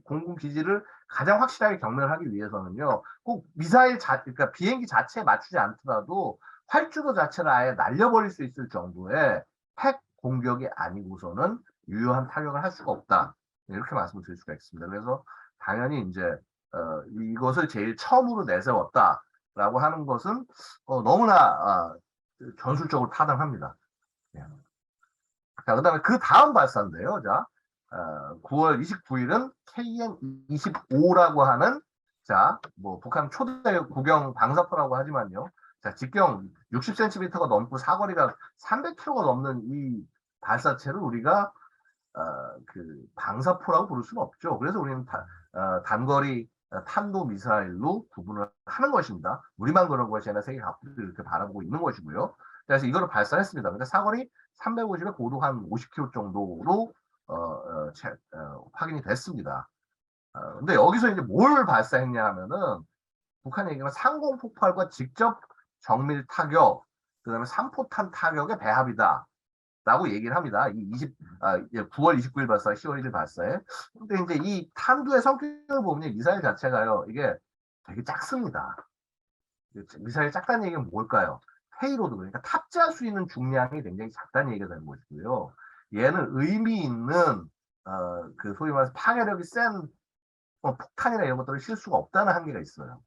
공군 기지를 가장 확실하게 경멸하기 위해서는요, 꼭 그러니까 비행기 자체에 맞추지 않더라도 활주로 자체를 아예 날려버릴 수 있을 정도의 핵 공격이 아니고서는 유효한 타격을 할 수가 없다. 이렇게 말씀을 드릴 수가 있습니다. 그래서 당연히 이제 이것을 제일 처음으로 내세웠다라고 하는 것은 너무나 전술적으로 타당합니다. 예. 자, 그다음에 그 다음 발사인데요. 자, 9월 29일은 KN-25라고 하는, 자, 뭐 북한 초대 구경 방사포라고 하지만요. 자, 직경 60cm가 넘고 사거리가 300km가 넘는 이 발사체를 우리가 방사포라고 부를 수는 없죠. 그래서 우리는 단거리 탄도 미사일로 구분을 하는 것입니다. 우리만 그런 것이 아니라 세계 각국들이 이렇게 바라보고 있는 것이고요. 그래서 이거를 발사했습니다. 근데 사거리 350에 고도 한 50km 정도로 확인이 됐습니다. 근데 여기서 이제 뭘 발사했냐 하면은, 북한이 얘기하면 상공 폭발과 직접 정밀 타격, 그다음에 삼포탄 타격의 배합이다. 라고 얘기를 합니다. 9월 29일 발사, 10월 1일 발사에. 근데 이제 이 탄두의 성격을 보면 미사일 자체가요, 이게 되게 작습니다. 미사일 작다는 얘기는 뭘까요? 페이로드, 그러니까 탑재할 수 있는 중량이 굉장히 작다는 얘기가 되는 것이고요. 얘는 의미 있는 소위 말해서 파괴력이 센 폭탄이나 이런 것들을 실 수가 없다는 한계가 있어요.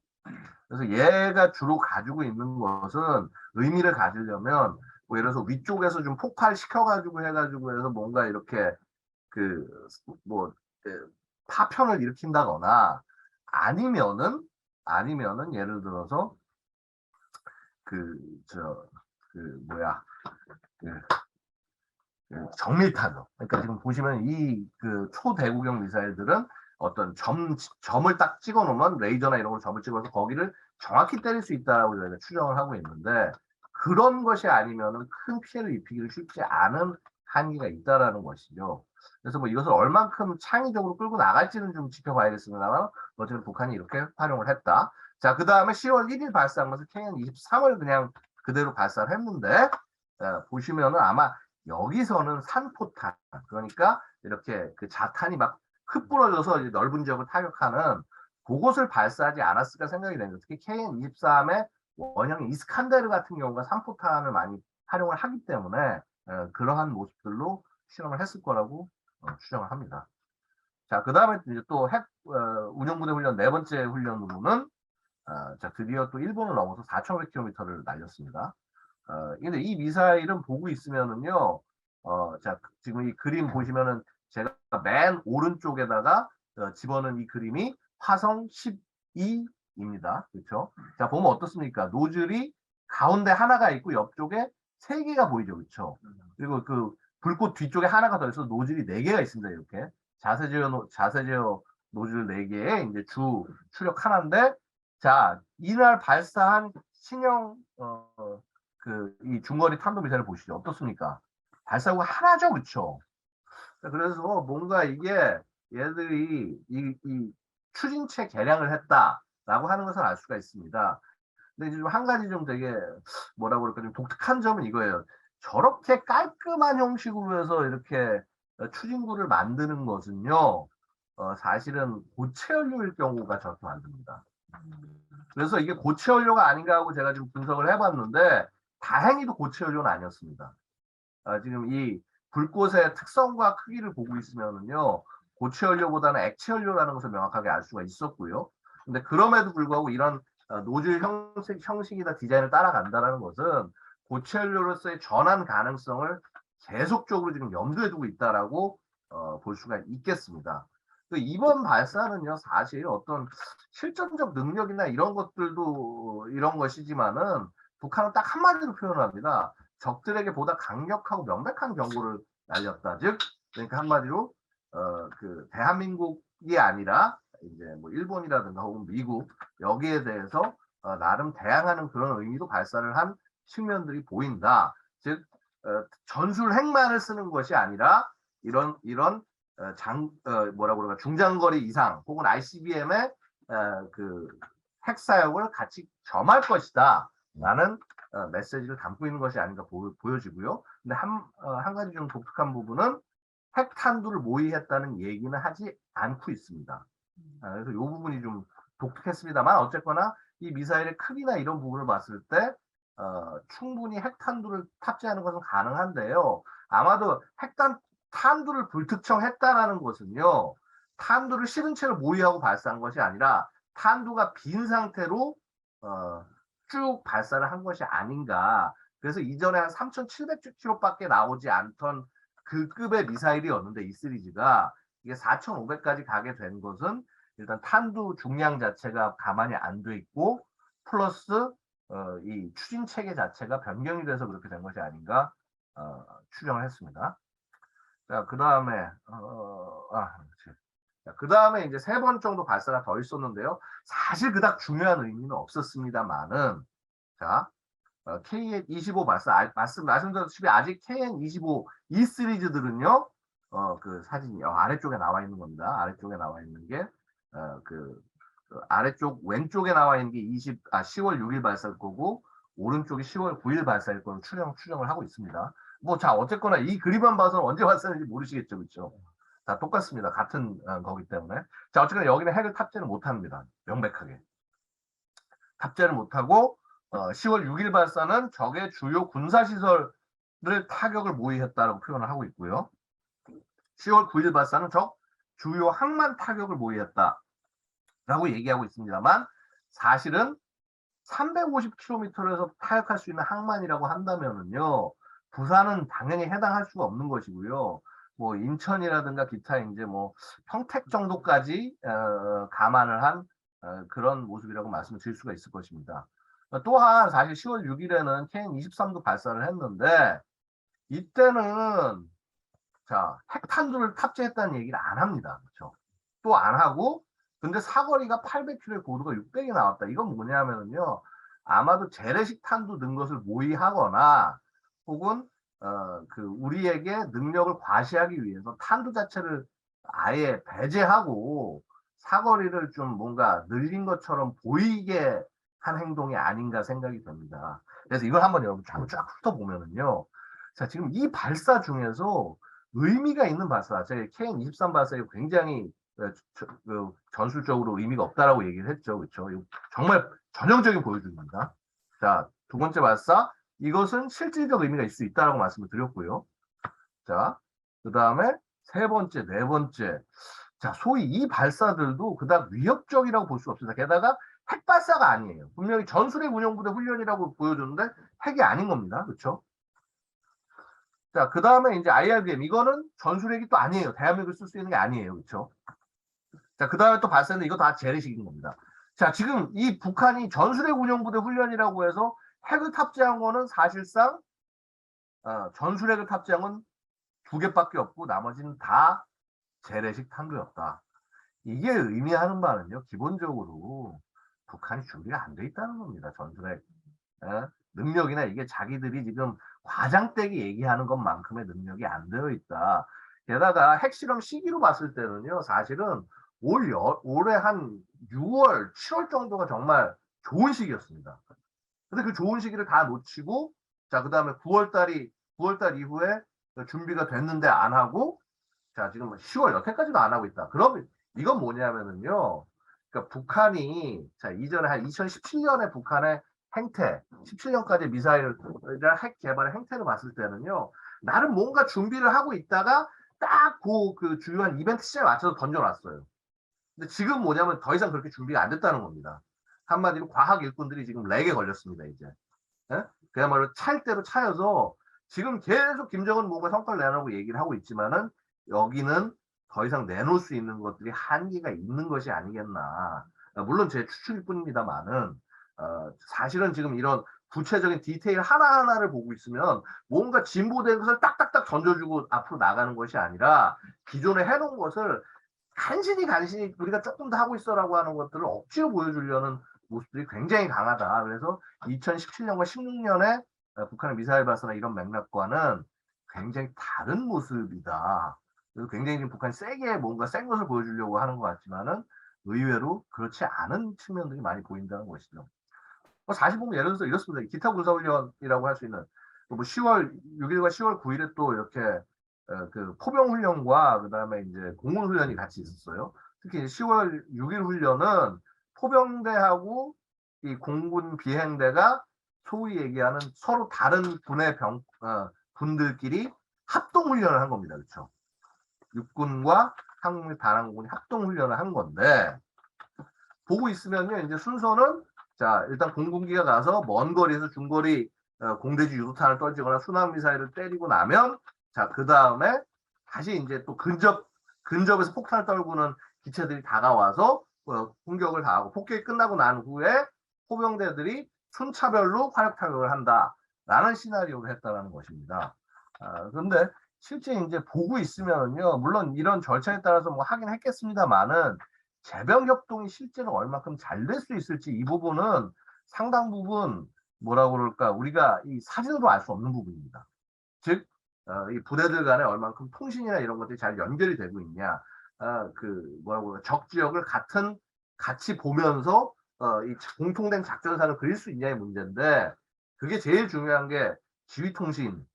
그래서 얘가 주로 가지고 있는 것은, 의미를 가지려면 뭐 예를 들어서 위쪽에서 좀 폭발시켜가지고 해가지고 해서 뭔가 이렇게 뭐 파편을 일으킨다거나, 아니면은 예를 들어서 뭐야 정밀타격. 그러니까 지금 보시면 이 초대구경 미사일들은 어떤 점을 딱 찍어 놓으면, 레이저나 이런 걸 점을 찍어서 거기를 정확히 때릴 수 있다라고 저희가 추정을 하고 있는데, 그런 것이 아니면은 큰 피해를 입히기를 쉽지 않은 한계가 있다라는 것이죠. 그래서 뭐 이것을 얼만큼 창의적으로 끌고 나갈지는 좀 지켜봐야겠습니다만, 어쨌든 북한이 이렇게 활용을 했다. 자, 그 다음에 10월 1일 발사한 것을 KN-23을 그냥 그대로 발사를 했는데, 보시면은 아마 여기서는 산포탄, 그러니까 이렇게 자탄이 막 흩뿌러져서 넓은 지역을 타격하는 그것을 발사하지 않았을까 생각이 됩니다. 특히 KN-23의 원형 이스칸데르 같은 경우가 산포탄을 많이 활용을 하기 때문에 그러한 모습들로 실험을 했을 거라고 추정을 합니다. 자, 그 다음에 이제 또 핵 운용부대 훈련 네 번째 훈련으로는 자, 드디어 또 일본을 넘어서 4,500km를 날렸습니다. 근데 이 미사일은 보고 있으면은요, 자, 지금 이 그림 보시면은 제가 맨 오른쪽에다가 집어넣은 이 그림이 화성 12입니다. 그렇죠? 자, 보면 어떻습니까? 노즐이 가운데 하나가 있고 옆쪽에 세 개가 보이죠. 그렇죠? 그리고 불꽃 뒤쪽에 하나가 더 있어서 노즐이 네 개가 있습니다. 이렇게 자세 제어 노즐 네 개에 이제 추력 하나인데, 자, 이날 발사한 신형 이 중거리 탄도미사일 보시죠. 어떻습니까? 발사구가 하나죠, 그렇죠? 그래서 뭔가 이게 얘들이 이 추진체 개량을 했다라고 하는 것을 알 수가 있습니다. 근데 이제 좀 한 가지 좀 되게 뭐라고 그럴까, 좀 독특한 점은 이거예요. 저렇게 깔끔한 형식으로 해서 이렇게 추진구를 만드는 것은요, 사실은 고체 연료일 경우가 저렇게 만듭니다. 그래서 이게 고체 연료가 아닌가 하고 제가 지금 분석을 해봤는데, 다행히도 고체 연료는 아니었습니다. 지금 이 불꽃의 특성과 크기를 보고 있으면은요, 고체 연료보다는 액체 연료라는 것을 명확하게 알 수가 있었고요. 근데 그럼에도 불구하고 이런 노즐 형식이나 디자인을 따라간다는 것은 고체 연료로서의 전환 가능성을 계속적으로 지금 염두에 두고 있다라고 볼 수가 있겠습니다. 이번 발사는요, 사실 어떤 실전적 능력이나 이런 것들도 이런 것이지만은, 북한은 딱 한마디로 표현을 합니다. 적들에게 보다 강력하고 명백한 경고를 날렸다. 즉, 그러니까 한마디로 그 대한민국이 아니라 이제 뭐 일본이라든가 혹은 미국 여기에 대해서 나름 대항하는 그런 의미로 발사를 한 측면들이 보인다. 즉 전술핵만을 쓰는 것이 아니라 이런 뭐라고 그럴까 중장거리 이상 혹은 ICBM의 그 핵 사용을 같이 겸할 것이다. 라는 메시지를 담고 있는 것이 아닌가 보여지고요. 근데 한 가지 좀 독특한 부분은 핵탄두를 모의했다는 얘기는 하지 않고 있습니다. 그래서 이 부분이 좀 독특했습니다만 어쨌거나 이 미사일의 크기나 이런 부분을 봤을 때 충분히 핵탄두를 탑재하는 것은 가능한데요. 아마도 탄두를 불특정했다라는 것은요. 탄두를 실은 채로 모의하고 발사한 것이 아니라 탄두가 빈 상태로 쭉 발사를 한 것이 아닌가. 그래서 이전에 한 3,700km밖에 나오지 않던 그 급의 미사일이었는데 이 시리즈가 이게 4,500까지 가게 된 것은 일단 탄두 중량 자체가 가만히 안 돼 있고 플러스 이 추진 체계 자체가 변경이 돼서 그렇게 된 것이 아닌가 추정을 했습니다. 자, 그 다음에 그 다음에 이제 3번 정도 발사가 더 있었는데요. 사실 그닥 중요한 의미는 없었습니다만은 자 KN-25 발사 말씀드렸다시피 아직 KN-25 이 시리즈들은요. 그 사진이 아래쪽에 나와 있는 겁니다. 아래쪽에 나와 있는 게 아래쪽 왼쪽에 나와 있는 게 10월 6일 발사일 거고 오른쪽이 10월 9일 발사일 거로 추정을 하고 있습니다. 뭐 자 어쨌거나 이 그림만 봐서는 언제 발사했는지 모르시겠죠, 그렇죠? 다 똑같습니다. 같은 거기 때문에 자 어쨌거나 여기는 핵을 탑재를 못합니다. 명백하게 탑재를 못하고 10월 6일 발사는 적의 주요 군사시설을 타격을 모의했다라고 표현을 하고 있고요. 10월 9일 발사는 적 주요 항만 타격을 모의했다라고 얘기하고 있습니다만 사실은 350km에서 타격할 수 있는 항만이라고 한다면은요. 부산은 당연히 해당할 수가 없는 것이고요. 뭐 인천이라든가 기타 이제 뭐 평택 정도까지 감안을 한 그런 모습이라고 말씀을 드릴 수가 있을 것입니다. 또한 사실 10월 6일에는 KN-23도 발사를 했는데 이때는 자 핵탄두를 탑재했다는 얘기를 안 합니다. 그렇죠? 또 안 하고 근데 사거리가 800km의 고도가 600이 나왔다. 이건 뭐냐면요. 아마도 재래식 탄두 넣은 것을 모의하거나 혹은 우리에게 능력을 과시하기 위해서 탄두 자체를 아예 배제하고 사거리를 좀 뭔가 늘린 것처럼 보이게 한 행동이 아닌가 생각이 듭니다. 그래서 이걸 한번 여러분 쫙 훑어보면은요. 자, 지금 이 발사 중에서 의미가 있는 발사, 제가 KN-23 발사에 굉장히 전술적으로 의미가 없다라고 얘기를 했죠. 그렇죠? 정말 전형적인 보여줍니다. 자, 두 번째 발사, 이것은 실질적 의미가 있을 수 있다라고 말씀을 드렸고요. 자, 그 다음에 세 번째, 네 번째. 자, 소위 이 발사들도 그닥 위협적이라고 볼 수 없습니다. 게다가 핵 발사가 아니에요. 분명히 전술핵 운용부대 훈련이라고 보여줬는데 핵이 아닌 겁니다. 그렇죠? 자, 그 다음에 이제 IRBM. 이거는 전술핵이 또 아니에요. 대한민국을 쓸 수 있는 게 아니에요. 그렇죠? 자, 그 다음에 또 발사했는데 이거 다 재래식인 겁니다. 자, 지금 이 북한이 전술핵 운용부대 훈련이라고 해서 핵을 탑재한 거는 사실상 전술핵을 탑재한 건 2개밖에 없고 나머지는 다 재래식 탄두였다. 이게 의미하는 바는요. 기본적으로 북한이 준비가 안 돼 있다는 겁니다. 전술핵 능력이나 이게 자기들이 지금 과장되게 얘기하는 것만큼의 능력이 안 되어 있다. 게다가 핵실험 시기로 봤을 때는요. 사실은 올해 한 6월, 7월 정도가 정말 좋은 시기였습니다. 근데 그 좋은 시기를 다 놓치고 자, 그다음에 9월 달 이후에 준비가 됐는데 안 하고 자, 지금 10월 여태까지도 안 하고 있다. 그럼 이건 뭐냐면은요. 그러니까 북한이 자, 이전에 한 2017년에 북한의 행태, 17년까지 미사일 핵 개발의 행태를 봤을 때는요. 나름 뭔가 준비를 하고 있다가 딱 그 주요한 이벤트 시점에 맞춰서 던져놨어요. 근데 지금 뭐냐면 더 이상 그렇게 준비가 안 됐다는 겁니다. 한마디로 과학 일꾼들이 지금 렉에 걸렸습니다, 이제. 예? 그야말로 차일 대로 차여서 지금 계속 김정은 뭔가 성과를 내놓고 얘기를 하고 있지만은 여기는 더 이상 내놓을 수 있는 것들이 한계가 있는 것이 아니겠나. 물론 제 추측일 뿐입니다만은 사실은 지금 이런 구체적인 디테일 하나하나를 보고 있으면 뭔가 진보된 것을 딱딱딱 던져주고 앞으로 나가는 것이 아니라 기존에 해놓은 것을 간신히 우리가 조금 더 하고 있어라고 하는 것들을 억지로 보여주려는 모습들이 굉장히 강하다. 그래서 2017년과 16년에 북한의 미사일 발사나 이런 맥락과는 굉장히 다른 모습이다. 그래서 굉장히 지금 북한이 세게 뭔가 센 것을 보여주려고 하는 것 같지만은 의외로 그렇지 않은 측면들이 많이 보인다는 것이죠. 사실 보면 예를 들어서 이렇습니다. 기타 군사훈련이라고 할 수 있는 뭐 10월 6일과 10월 9일에 또 이렇게 그 포병 훈련과 그다음에 이제 공군 훈련이 같이 있었어요. 특히 10월 6일 훈련은 포병대하고 이 공군 비행대가 소위 얘기하는 서로 다른 군의 군들끼리 합동 훈련을 한 겁니다. 그렇죠? 육군과 한국 반항군이 합동 훈련을 한 건데 보고 있으면요. 이제 순서는 자 일단 공군기가 가서 먼 거리에서 중거리 공대지 유도탄을 던지거나 순항 미사일을 때리고 나면 자 그 다음에 다시 이제 또 근접에서 폭탄을 떨구는 기체들이 다가와서 공격을 가하고 폭격이 끝나고 난 후에 포병대들이 순차별로 화력 타격을 한다라는 시나리오를 했다라는 것입니다. 그런데 실제 이제 보고 있으면요, 물론 이런 절차에 따라서 뭐 하긴 했겠습니다만은 재병 협동이 실제로 얼마큼 잘 될 수 있을지 이 부분은 상당 부분 뭐라고 그럴까 우리가 이 사진으로 알 수 없는 부분입니다. 즉, 이 부대들 간에 얼만큼 통신이나 이런 것들이 잘 연결이 되고 있냐, 그 뭐라고 그럴까 적 지역을 같이 보면서 이 공통된 작전사를 그릴 수 있냐의 문제인데 그게 제일 중요한 게 지휘 통신,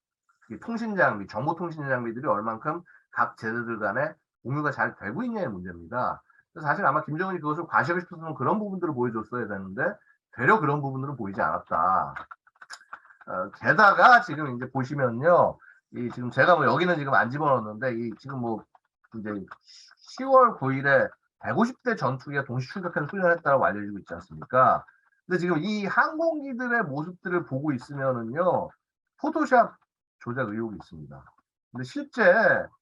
통신 장비, 정보 통신 장비들이 얼만큼 각 제대들 간에 공유가 잘 되고 있냐의 문제입니다. 그래서 사실 아마 김정은이 그것을 과시하고 싶어서는 그런 부분들을 보여줬어야 되는데 되려 그런 부분들은 보이지 않았다. 게다가 지금 이제 보시면요, 이 지금 제가 뭐 여기는 지금 안 집어넣었는데 이 지금 뭐 이제 10월 9일에 150대 전투기가 동시 출격해서 훈련했다고 알려지고 있지 않습니까? 근데 지금 이 항공기들의 모습들을 보고 있으면은요, 포토샵 조작 의혹이 있습니다. 근데 실제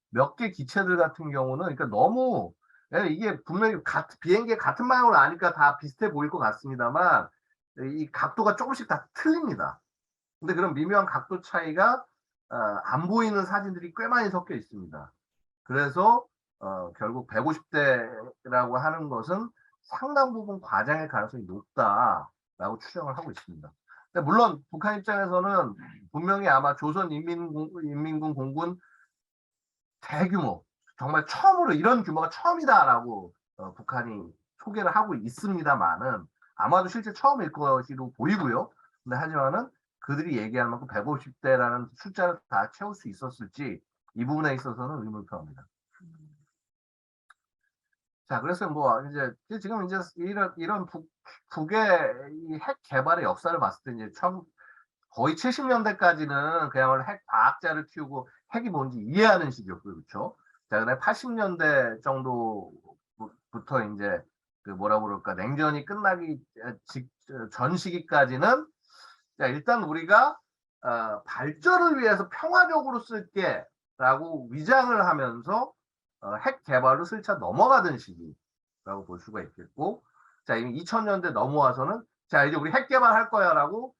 몇 개 기체들 같은 경우는 그러니까 너무 이게 분명히 비행기의 같은 방향으로 아니까 다 비슷해 보일 것 같습니다만 이 각도가 조금씩 다 틀립니다. 근데 그런 미묘한 각도 차이가 안 보이는 사진들이 꽤 많이 섞여 있습니다. 그래서 결국 150대라고 하는 것은 상당 부분 과장일 가능성이 높다라고 추정을 하고 있습니다. 근데 물론 북한 입장에서는 분명히 아마 조선인민군 공군 대규모 정말 처음으로 이런 규모가 처음이다라고 북한이 소개를 하고 있습니다만은 아마도 실제 처음일 것으로 보이고요. 근데 하지만은 그들이 얘기하는 만큼 150대라는 숫자를 다 채울 수 있었을지 이 부분에 있어서는 의문표합니다. 자, 그래서 뭐 이제 지금 이제 이런 북의 이 핵 개발의 역사를 봤을 때 이제 거의 70년대까지는 그야말로 핵 과학자를 키우고 핵이 뭔지 이해하는 시기였고요, 그렇죠? 자, 그다음에 80년대 정도부터 이제 그 뭐라고 그럴까 냉전이 끝나기 전 시기까지는 자, 일단 우리가 발전을 위해서 평화적으로 쓸게라고 위장을 하면서 핵 개발로 슬쩍 넘어가던 시기라고 볼 수가 있겠고, 자, 이미 2000년대 넘어와서는 자, 이제 우리 핵 개발할 거야라고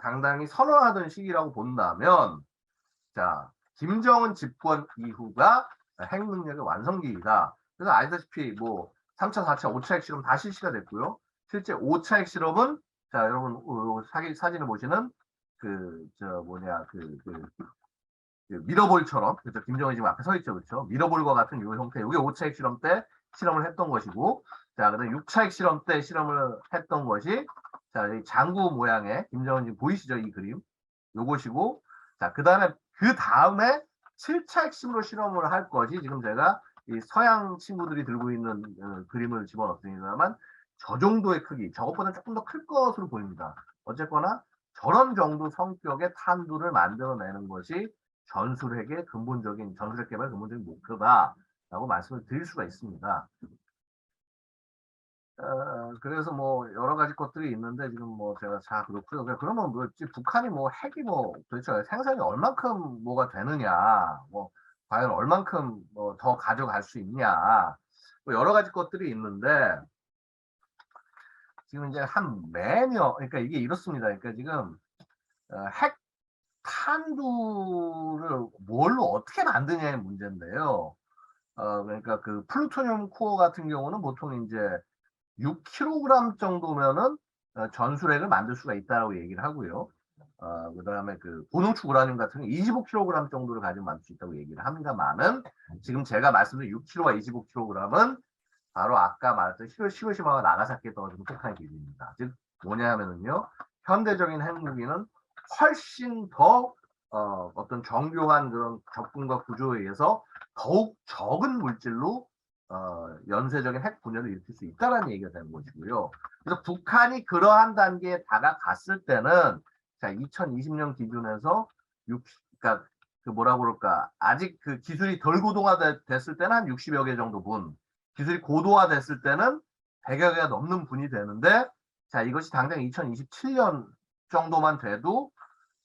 당당히 선언하던 시기라고 본다면, 자, 김정은 집권 이후가 핵 능력의 완성기이다. 그래서 아시다시피 뭐 3차, 4차, 5차 핵실험 다 실시가 됐고요. 실제 5차 핵실험은 자, 여러분 사진을 보시는 미러볼처럼 그렇죠. 김정은이 지금 앞에 서 있죠, 그렇죠? 미러볼과 같은 이 형태, 이게 5차 핵실험 때 실험을 했던 것이고, 자, 그다음 6차 핵실험 때 실험을 했던 것이 자, 이 장구 모양의 김정은 지금 보이시죠, 이 그림? 요것이고, 자, 그 다음에 7차 핵심으로 실험을 할 것이 지금 제가 이 서양 친구들이 들고 있는 그림을 집어넣습니다만 저 정도의 크기, 저것보다 조금 더 클 것으로 보입니다. 어쨌거나 저런 정도 성격의 탄두를 만들어내는 것이 전술핵 개발 근본적인 목표다라고 말씀을 드릴 수가 있습니다. 그래서 뭐 여러 가지 것들이 있는데 지금 뭐 제가 그렇고요. 그러면 뭐 북한이 뭐 핵이 뭐 도대체 생산이 얼만큼 뭐가 되느냐, 뭐 과연 얼만큼 뭐 더 가져갈 수 있냐, 뭐 여러 가지 것들이 있는데 지금 이제 한 매년 그러니까 이게 이렇습니다. 그러니까 지금 핵 탄두를 뭘로 어떻게 만드냐의 문제인데요. 그러니까 그 플루토늄 코어 같은 경우는 보통 이제 6kg 정도면은 전술핵을 만들 수가 있다라고 얘기를 하고요. 그다음에 그 고농축 우라늄 같은 경우 25kg 정도를 가지고 만들 수 있다고 얘기를 합니다만은 지금 제가 말씀드린 6kg와 25kg은 바로 아까 말했던 히로시마와 나가사키에 떨어진 폭탄의 기준입니다. 즉 뭐냐면은요, 현대적인 핵무기는 훨씬 더 어떤 정교한 그런 접근과 구조에 의해서 더욱 적은 물질로 연쇄적인 핵 분열을 일으킬 수 있다는 얘기가 되는 것이고요. 그래서 북한이 그러한 단계에 다가갔을 때는 자 2020년 기준에서 그러니까 그 뭐라 그럴까 아직 그 기술이 덜 고도화됐을 때는 한 60여 개 정도 분, 기술이 고도화됐을 때는 100여 개가 넘는 분이 되는데 자 이것이 당장 2027년 정도만 돼도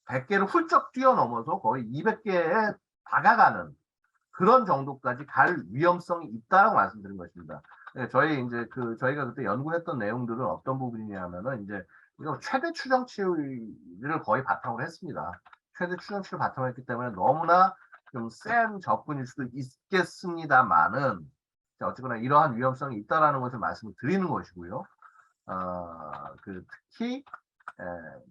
100개를 훌쩍 뛰어넘어서 거의 200개에 다가가는 그런 정도까지 갈 위험성이 있다라고 말씀드린 것입니다. 저희 이제 그 저희가 그때 연구했던 내용들은 어떤 부분이냐면은 이제 이거 최대 추정치를 거의 바탕으로 했습니다. 최대 추정치를 바탕으로 했기 때문에 너무나 좀 센 접근일 수도 있겠습니다만은 어쨌거나 이러한 위험성이 있다라는 것을 말씀을 드리는 것이고요. 그 특히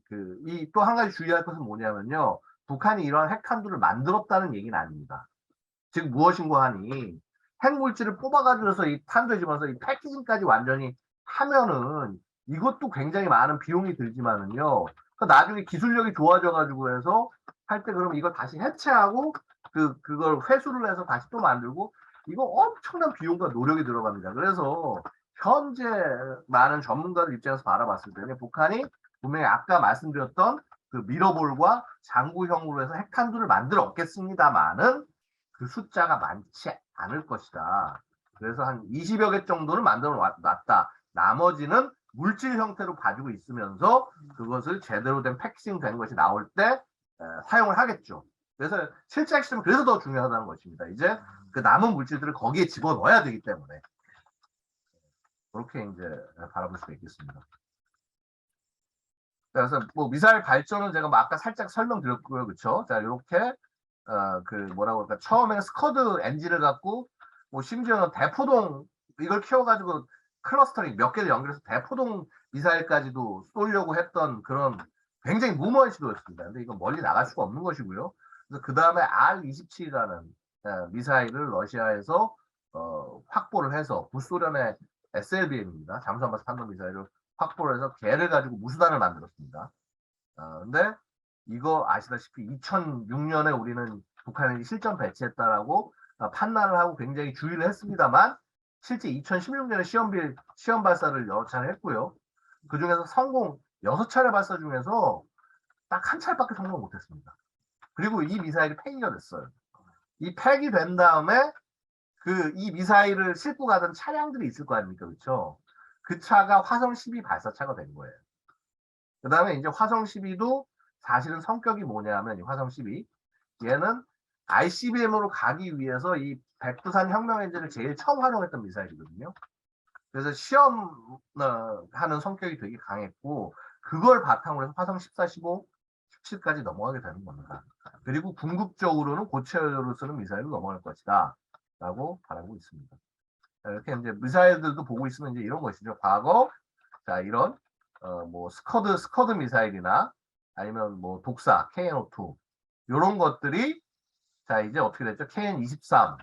그 이 또 한 가지 주의할 것은 뭐냐면요. 북한이 이러한 핵탄두를 만들었다는 얘기는 아닙니다. 즉 무엇인고 하니 핵물질을 뽑아가지고서 이 탄두에 집어서 이 패키징까지 완전히 하면은 이것도 굉장히 많은 비용이 들지만은요. 나중에 기술력이 좋아져가지고 해서 할 때 그러면 이걸 다시 해체하고 그걸 회수를 해서 다시 또 만들고 이거 엄청난 비용과 노력이 들어갑니다. 그래서 현재 많은 전문가들 입장에서 바라봤을 때는 북한이 분명히 아까 말씀드렸던 그 미러볼과 장구형으로 해서 핵탄두를 만들어 얻겠습니다만은 그 숫자가 많지 않을 것이다. 그래서 한 20여 개 정도는 만들어 놨다. 나머지는 물질 형태로 가지고 있으면서 그것을 제대로 된 패키징 된 것이 나올 때 사용을 하겠죠. 그래서 실제 핵심은 그래서 더 중요하다는 것입니다. 이제 그 남은 물질들을 거기에 집어넣어야 되기 때문에 그렇게 이제 바라볼 수가 있겠습니다. 그래서 뭐 미사일 발전은 제가 뭐 아까 살짝 설명드렸고요, 그렇죠? 자 이렇게 그 뭐라고 할까 처음에는 스커드 엔진을 갖고 뭐 심지어는 대포동 이걸 키워가지고 클러스터링 몇 개를 연결해서 대포동 미사일까지도 쏘려고 했던 그런 굉장히 무모한 시도였습니다. 근데 이건 멀리 나갈 수가 없는 것이고요. 그래서 그 다음에 R-27이라는 미사일을 러시아에서 확보를 해서 구소련의 SLBM입니다. 잠수함에서 탄도 미사일을 확보를 해서 걔를 가지고 무수단을 만들었습니다. 근데 이거 아시다시피 2006년에 우리는 북한이 실전 배치했다라고 판단을 하고 굉장히 주의를 했습니다만 실제 2016년에 시험 발사를 여러 차례 했고요. 그 중에서 성공 6차례 발사 중에서 딱 한 차례밖에 성공 못했습니다. 그리고 이 미사일이 폐기가 됐어요. 이 폐기된 다음에 이 미사일을 싣고 가던 차량들이 있을 거 아닙니까, 그렇죠? 그 차가 화성 12 발사차가 된 거예요. 그 다음에 이제 화성 12도 사실은 성격이 뭐냐면 이 화성 12 얘는 ICBM으로 가기 위해서 이 백두산 혁명 엔진을 제일 처음 활용했던 미사일이거든요. 그래서 시험하는 성격이 되게 강했고 그걸 바탕으로 해서 화성 14, 15, 17까지 넘어가게 되는 겁니다. 그리고 궁극적으로는 고체열로 쓰는 미사일로 넘어갈 것이다 라고 바라고 있습니다. 이렇게 이제 미사일들도 보고 있으면 이제 이런 것이죠. 과거 자 이런 뭐 스커드 미사일이나 아니면 뭐 독사 KN-02 이런 것들이 자 이제 어떻게 됐죠? KN-23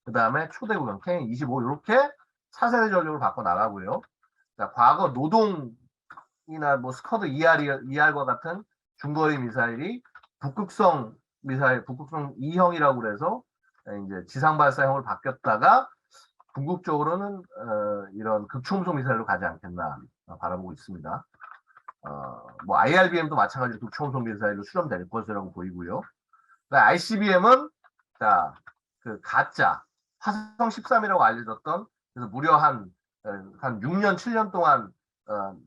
그 다음에 초대구형 KN-25 이렇게 차세대 전력으로 바꿔 나가고요. 자 과거 노동이나 뭐 스커드 ER과 같은 중거리 미사일이 북극성 미사일 북극성 2형이라고 그래서 이제 지상 발사형으로 바뀌었다가 궁극적으로는 이런 극초음속 미사일로 가지 않겠나 바라보고 있습니다. 뭐 IRBM도 마찬가지로 극초음속 미사일로 수렴될 것이라고 보이고요. ICBM은 자, 그 가짜 화성 13이라고 알려졌던 그래서 무려 한 6년 7년 동안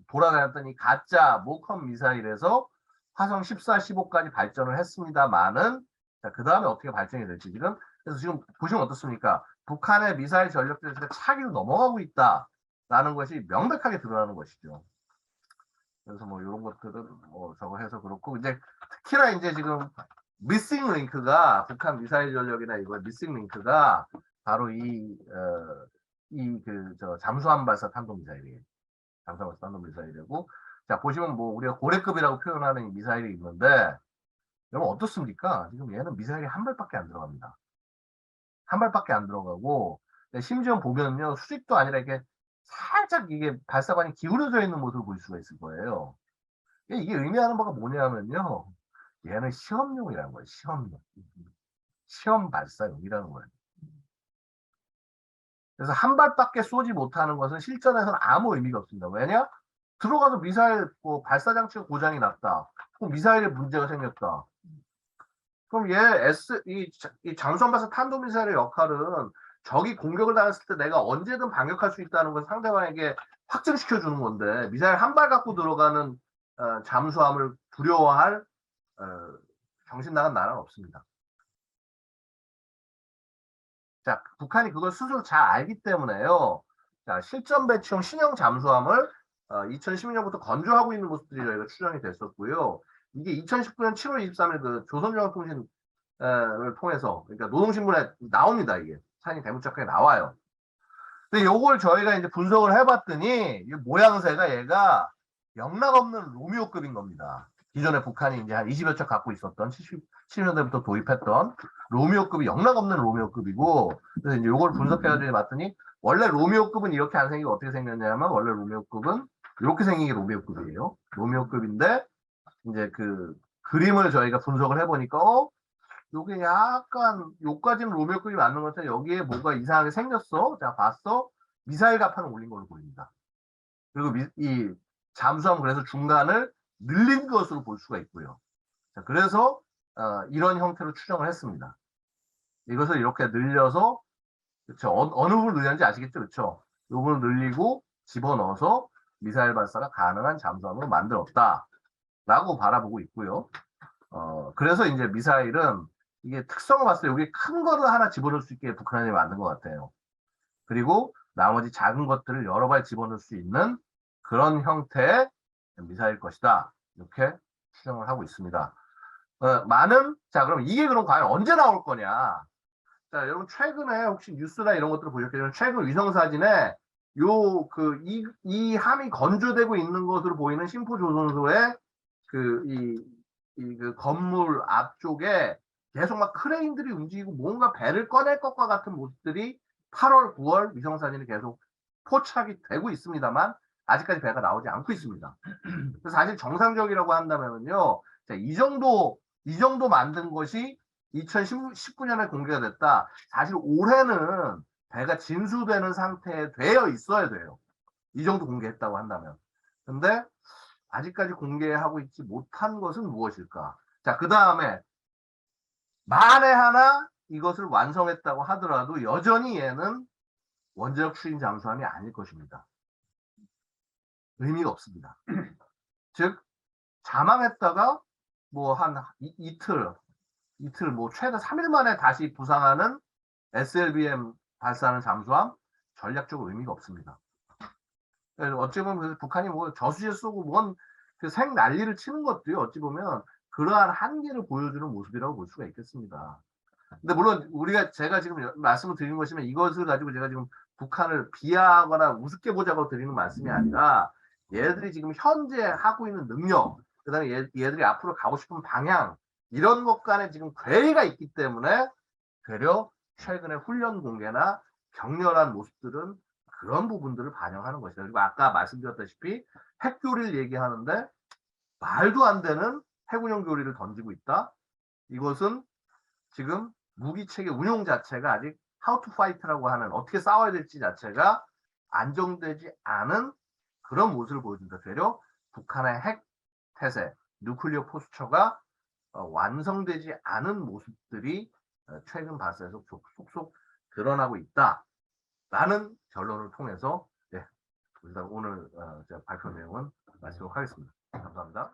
돌아다녔던 이 가짜 모컴 미사일에서 화성 14, 15까지 발전을 했습니다만은 그 다음에 어떻게 발전이 될지 그래서 지금 보시면 어떻습니까? 북한의 미사일 전력들이 차기로 넘어가고 있다라는 것이 명백하게 드러나는 것이죠. 그래서 뭐 이런 것들은 뭐 저거 해서 그렇고 이제 특히나 이제 지금 미싱 링크가 북한 미사일 전력이나 이거 미싱 링크가 바로 이 그 저 잠수함 발사 탄도미사일이에요. 잠수함 발사 탄도미사일이고 자 보시면 뭐 우리가 고래급이라고 표현하는 이 미사일이 있는데 여러분 어떻습니까? 지금 얘는 미사일이 한 발밖에 안 들어갑니다. 한 발밖에 안 들어가고 심지어 보면요 수직도 아니라 이게 살짝 이게 발사관이 기울어져 있는 모습을 볼 수가 있을 거예요. 이게 의미하는 바가 뭐냐면요. 얘는 시험용이라는 거예요. 시험용. 시험 발사용이라는 거예요. 그래서 한 발밖에 쏘지 못하는 것은 실전에서는 아무 의미가 없습니다. 왜냐? 들어가서 미사일 뭐 발사 장치가 고장이 났다. 그럼 미사일에 문제가 생겼다. 그럼 이 잠수함 발사 탄도미사일의 역할은 적이 공격을 당했을 때 내가 언제든 반격할 수 있다는 걸 상대방에게 확증시켜 주는 건데 미사일 한 발 갖고 들어가는 잠수함을 두려워할 정신 나간 나라는 없습니다. 자, 북한이 그걸 스스로 잘 알기 때문에요. 자, 실전 배치용 신형 잠수함을 2012년부터 건조하고 있는 모습들이 저희가 추정이 됐었고요. 이게 2019년 7월 23일 그 조선중앙통신을 통해서 그러니까 노동신문에 나옵니다. 이게 사진이 대문짝하게 나와요. 근데 요걸 저희가 이제 분석을 해봤더니 이 모양새가 얘가 영락없는 로미오급인 겁니다. 기존에 북한이 이제 한 20여 척 갖고 있었던 70년대부터 도입했던 로미오급이 영락없는 로미오급이고 그래서 이제 요걸 분석해가지고 봤더니 원래 로미오급은 이렇게 안 생기고 어떻게 생겼냐면 원래 로미오급은 이렇게 생긴 게 로미오급이에요. 로미오급인데 이제 그 그림을 저희가 분석을 해보니까 요게 약간 요까지는 로미오급이 맞는 것 같아. 여기에 뭐가 이상하게 생겼어. 자 봤어. 미사일 갑판을 올린 걸로 보입니다. 그리고 이 잠수함 그래서 중간을 늘린 것으로 볼 수가 있고요. 자, 그래서 이런 형태로 추정을 했습니다. 이것을 이렇게 늘려서 그렇죠. 어느 부분을 늘렸는지 아시겠죠? 그렇죠? 이 부분을 늘리고 집어넣어서 미사일 발사가 가능한 잠수함으로 만들었다라고 바라보고 있고요. 그래서 이제 미사일은 이게 특성을 봤을 때 여기 큰 거를 하나 집어넣을 수 있게 북한이 만든 것 같아요. 그리고 나머지 작은 것들을 여러 발 집어넣을 수 있는 그런 형태의 미사일 것이다. 이렇게 추정을 하고 있습니다. 자, 그럼 이게 그럼 과연 언제 나올 거냐? 자, 여러분 최근에 혹시 뉴스나 이런 것들을 보셨겠지만 최근 위성 사진에 이 함이 건조되고 있는 것으로 보이는 심포조선소의 그 건물 앞쪽에 계속 막 크레인들이 움직이고 뭔가 배를 꺼낼 것과 같은 모습들이 8월, 9월 위성 사진이 계속 포착이 되고 있습니다만 아직까지 배가 나오지 않고 있습니다. 그래서 사실 정상적이라고 한다면요, 이 정도 만든 것이 2019년에 공개가 됐다. 사실 올해는 배가 진수되는 상태에 되어 있어야 돼요. 이 정도 공개했다고 한다면. 근데 아직까지 공개하고 있지 못한 것은 무엇일까? 자, 그 다음에 만에 하나 이것을 완성했다고 하더라도 여전히 얘는 원자력 추진 잠수함이 아닐 것입니다. 의미가 없습니다. 즉 자망했다가 뭐 한 이틀 뭐 최대 3일 만에 다시 부상하는 SLBM 발사하는 잠수함 전략적으로 의미가 없습니다. 어찌 보면 북한이 뭐 저수지 쏘고 뭔그생 난리를 치는 것도요. 어찌 보면 그러한 한계를 보여주는 모습이라고 볼 수가 있겠습니다. 근데 물론 제가 지금 말씀을 드리는 것이면 이것을 가지고 제가 지금 북한을 비하하거나 우습게 보자고 드리는 말씀이 아니라 얘들이 지금 현재 하고 있는 능력, 그다음에 얘들이 앞으로 가고 싶은 방향 이런 것 간에 지금 괴리가 있기 때문에 되려 최근에 훈련 공개나 격렬한 모습들은 그런 부분들을 반영하는 것이다. 그리고 아까 말씀드렸다시피 핵교리를 얘기하는데 말도 안 되는 핵운용 교리를 던지고 있다. 이것은 지금 무기체계 운용 자체가 아직 how to fight라고 하는 어떻게 싸워야 될지 자체가 안정되지 않은 그런 모습을 보여준다. 되려 북한의 핵 태세, 뉴클리어 포스처가 완성되지 않은 모습들이 최근 발사에서 속속 드러나고 있다라는 결론을 통해서 일단 오늘 제가 발표 내용은 마치도록 하겠습니다. 감사합니다.